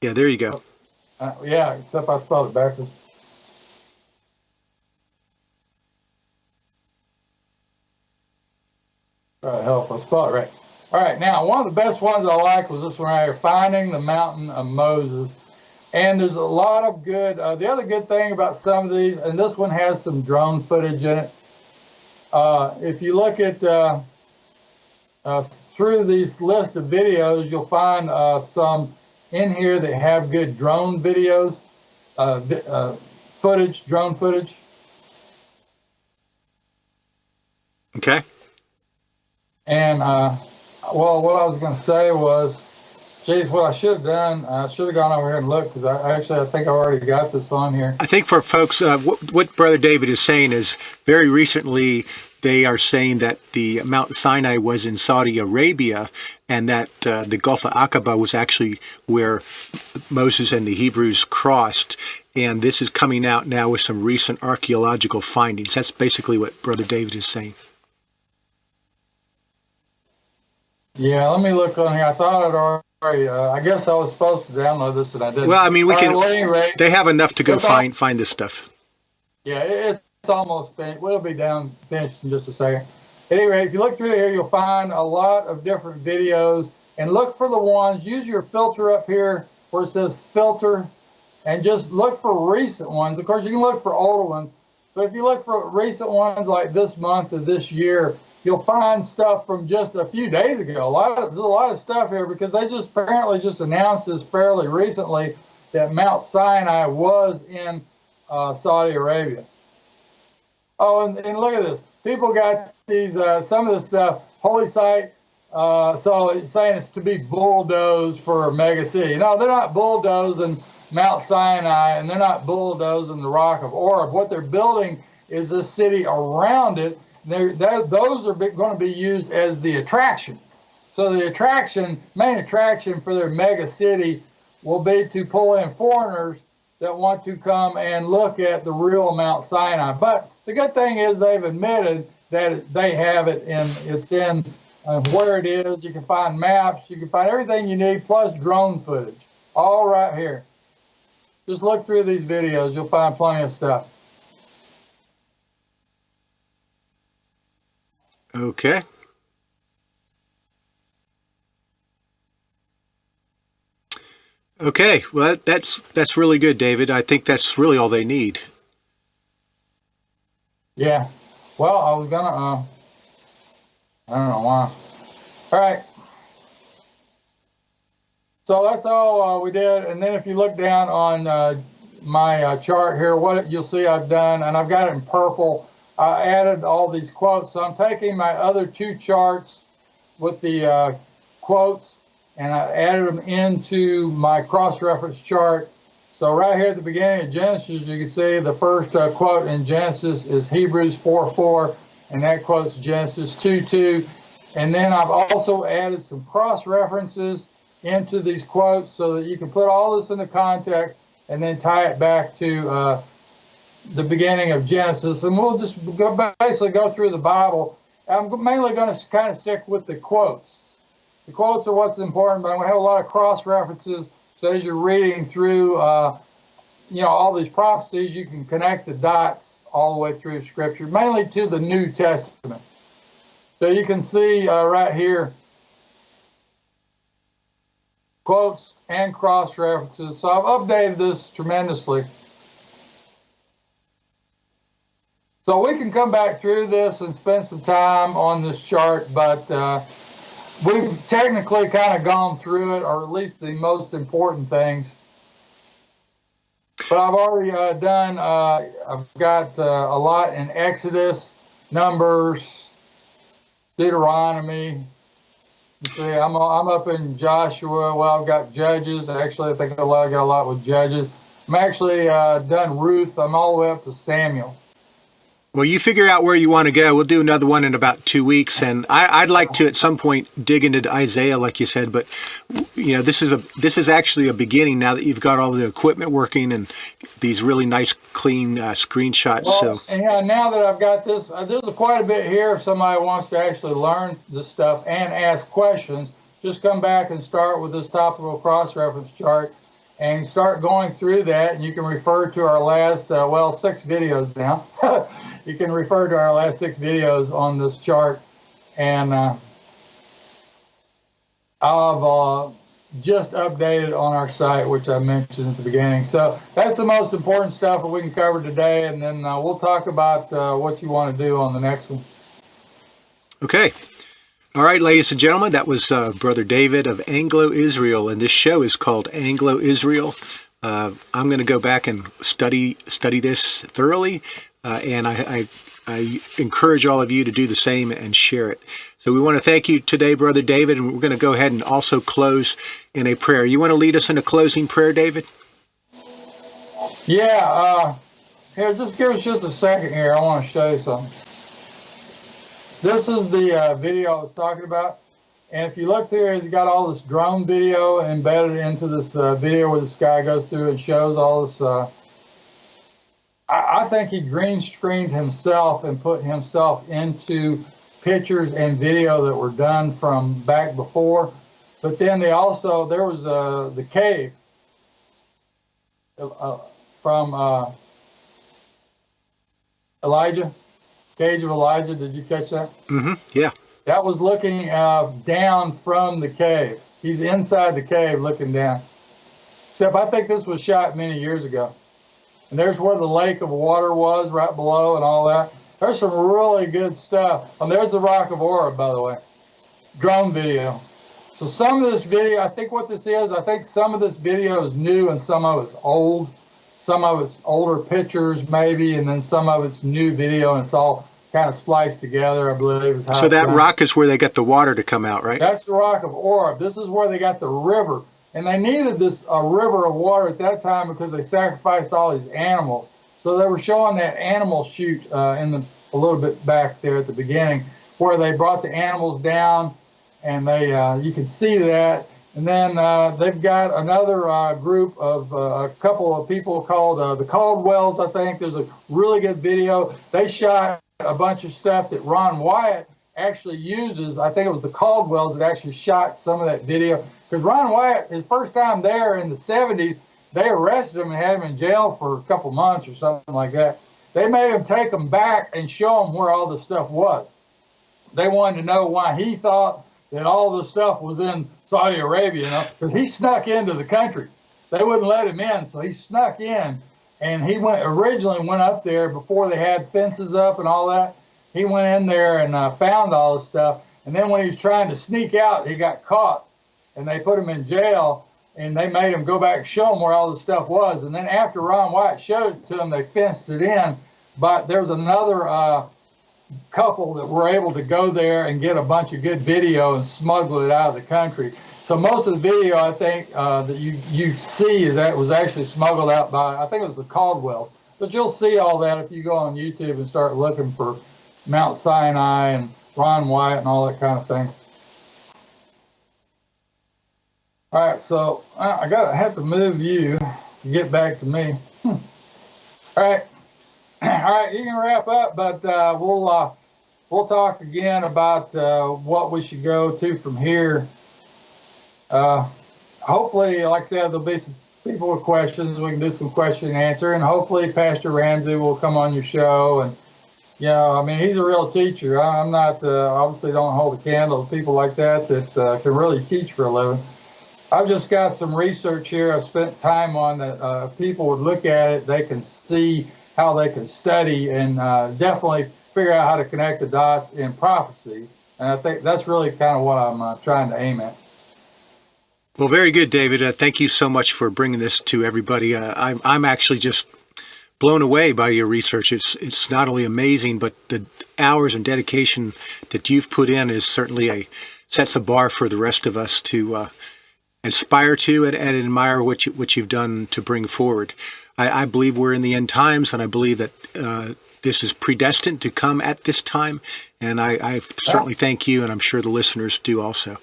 Yeah, there you go. Yeah, except I spelled it backwards. Try to help. I spelled it right. All right, now one of the best ones I like was this one right here, Finding the Mountain of Moses. And there's a lot of good, the other good thing about some of these, and this one has some drone footage in it. If you look at through these list of videos, you'll find some in here that have good drone videos, drone footage. Okay. And, well, what I was going to say was, geez, what I should have done, I should have gone over here and looked, because I think I already got this on here. I think for folks, what Brother David is saying is very recently they are saying that the Mount Sinai was in Saudi Arabia, and that the Gulf of Aqaba was actually where Moses and the Hebrews crossed. And this is coming out now with some recent archaeological findings. That's basically what Brother David is saying. Yeah, let me look on here. I thought I'd already, I guess I was supposed to download this and I didn't. Well, I mean, anyway, they have enough to go find this stuff. Yeah, it's almost finished. It'll be finished in just a second. At any rate, if you look through here, you'll find a lot of different videos. and look for the ones. Use your filter up here where it says filter, and just look for recent ones. Of course, you can look for older ones, but if you look for recent ones like this month or this year, you'll find stuff from just a few days ago. There's a lot of stuff here because they just apparently just announced this fairly recently that Mount Sinai was in Saudi Arabia. Oh, and look at this. People got these, some of this stuff, holy site, so it's saying it's to be bulldozed for a mega city. No, they're not bulldozing Mount Sinai, and they're not bulldozing the Rock of Oreb. What they're building is a city around it. Those are going to be used as the attraction. So the main attraction for their mega city will be to pull in foreigners that want to come and look at the real Mount Sinai. But the good thing is they've admitted that they have it, and it's in where it is. You can find maps, you can find everything you need, plus drone footage, all right here. Just look through these videos, you'll find plenty of stuff. Okay. Okay, well, that's really good, David. I think that's really all they need. Yeah. Well, I was gonna, I don't know why. All right. So that's all we did. And then if you look down on my chart here, what you'll see I've done, and I've got it in purple, I added all these quotes. So I'm taking my other two charts with the quotes, and I added them into my cross-reference chart. So right here at the beginning of Genesis, you can see the first quote in Genesis is Hebrews 4:4, and that quotes Genesis 2:2. And then I've also added some cross-references into these quotes so that you can put all this into context and then tie it back to the beginning of Genesis. And we'll just basically go through the Bible. I'm mainly going to kind of stick with the quotes. The quotes are what's important, but I'm going to have a lot of cross-references, so as you're reading through, all these prophecies, you can connect the dots all the way through Scripture, mainly to the New Testament. So you can see right here, quotes and cross-references. So I've updated this tremendously. So we can come back through this and spend some time on this chart, but we've technically kind of gone through it, or at least the most important things. But I've already done, I've got a lot in Exodus, Numbers, Deuteronomy. You see, I'm up in Joshua. Well, I've got Judges. Actually, I think I got a lot with Judges. I'm actually done Ruth. I'm all the way up to Samuel. Well, you figure out where you want to go. We'll do another one in about 2 weeks, and I'd like to at some point dig into Isaiah, like you said. But this is actually a beginning now that you've got all the equipment working and these really nice, clean screenshots. Well, so yeah, now that I've got this, there's quite a bit here. If somebody wants to actually learn this stuff and ask questions, just come back and start with this topical cross-reference chart and start going through that. And you can refer to our last 6 videos now. You can refer to our last 6 videos on this chart, and I've just updated on our site, which I mentioned at the beginning. So that's the most important stuff that we can cover today, and then we'll talk about what you want to do on the next one. Okay. All right, ladies and gentlemen, that was Brother David of Anglo-Israel, and this show is called Anglo-Israel. I'm going to go back and study this thoroughly. And I encourage all of you to do the same and share it. So we want to thank you today, Brother David, and we're going to go ahead and also close in a prayer. You want to lead us in a closing prayer, David? Yeah. Here, just give us just a second here. I want to show you something. This is the video I was talking about. And if you look here, it's got all this drone video embedded into this video where this guy goes through and shows all this. I think he green screened himself and put himself into pictures and video that were done from back before. But then there was the cave from Elijah, Cage of Elijah. Did you catch that? Mm-hmm. Yeah. That was looking down from the cave. He's inside the cave looking down. Except I think this was shot many years ago. And there's where the lake of water was right below and all that. There's some really good stuff. And there's the Rock of Oreb, by the way. Drone video. So some of this video, I think what this is, I think some of this video is new and some of it's old. Some of it's older pictures maybe, and then some of it's new video, and it's all kind of spliced together, I believe. Is how So that rock is where they get the water to come out, right? That's the Rock of Oreb. This is where they got the river. And they needed this river of water at that time because they sacrificed all these animals. So they were showing that animal shoot a little bit back there at the beginning, where they brought the animals down, and they you can see that. And then they've got another group of a couple of people called the Caldwells, I think. There's a really good video. They shot a bunch of stuff that Ron Wyatt actually uses. I think it was the Caldwells that actually shot some of that video. Because Ron Wyatt, his first time there in the 70s, they arrested him and had him in jail for a couple months or something like that. They made him take him back and show him where all the stuff was. They wanted to know why he thought that all the stuff was in Saudi Arabia, you know, because he snuck into the country. They wouldn't let him in, so he snuck in. And he originally went up there before they had fences up and all that. He went in there and found all this stuff. And then when he was trying to sneak out, he got caught. And they put him in jail, and they made him go back and show him where all the stuff was. And then after Ron Wyatt showed it to them, they fenced it in. But there was another couple that were able to go there and get a bunch of good video and smuggle it out of the country. So most of the video, I think, that you see is that was actually smuggled out by, I think it was the Caldwells. But you'll see all that if you go on YouTube and start looking for Mount Sinai and Ron Wyatt and all that kind of thing. All right, so I have to move you to get back to me. All right, you can wrap up, but we'll talk again about what we should go to from here. Hopefully, like I said, there'll be some people with questions. We can do some question and answer, and hopefully Pastor Ramsey will come on your show. And I mean, he's a real teacher. I'm not obviously don't hold a candle to people like that can really teach for a living. I've just got some research here I've spent time on that if people would look at it, they can see how they can study and definitely figure out how to connect the dots in prophecy. And I think that's really kind of what I'm trying to aim at. Well, very good, David. Thank you so much for bringing this to everybody. I'm actually just blown away by your research. It's not only amazing, but the hours and dedication that you've put in is certainly sets a bar for the rest of us to aspire to and admire what you've done to bring forward. I believe we're in the end times, and I believe that this is predestined to come at this time. And I certainly thank you, and I'm sure the listeners do also.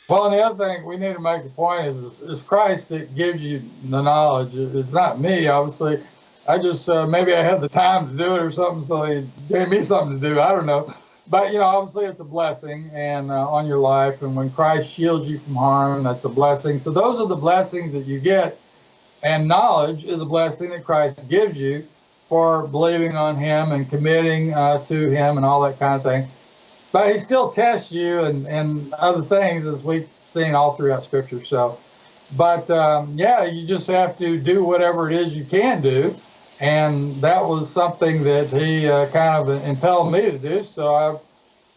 Well, and the other thing we need to make a point is Christ that gives you the knowledge. It's not me, obviously. I just, maybe I had the time to do it or something, so he gave me something to do. I don't know. But, obviously it's a blessing and on your life. And when Christ shields you from harm, that's a blessing. So those are the blessings that you get. And knowledge is a blessing that Christ gives you for believing on him and committing to him and all that kind of thing. But he still tests you and other things, as we've seen all throughout Scripture. So, but you just have to do whatever it is you can do. And that was something that he kind of impelled me to do. So I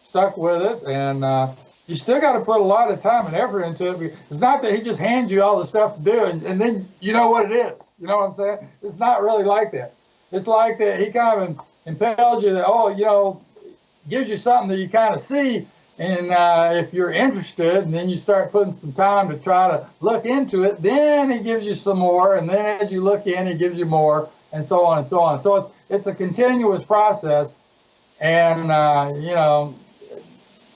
stuck with it. And you still got to put a lot of time and effort into it. It's not that he just hands you all the stuff to do and then you know what it is. You know what I'm saying? It's not really like that. It's like that he kind of impels you that, gives you something that you kind of see. And if you're interested, and then you start putting some time to try to look into it, then he gives you some more. And then as you look in, he gives you more. And so on and so on. So it's a continuous process. And,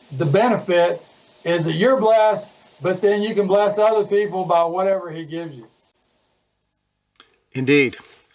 the benefit is that you're blessed, but then you can bless other people by whatever he gives you. Indeed.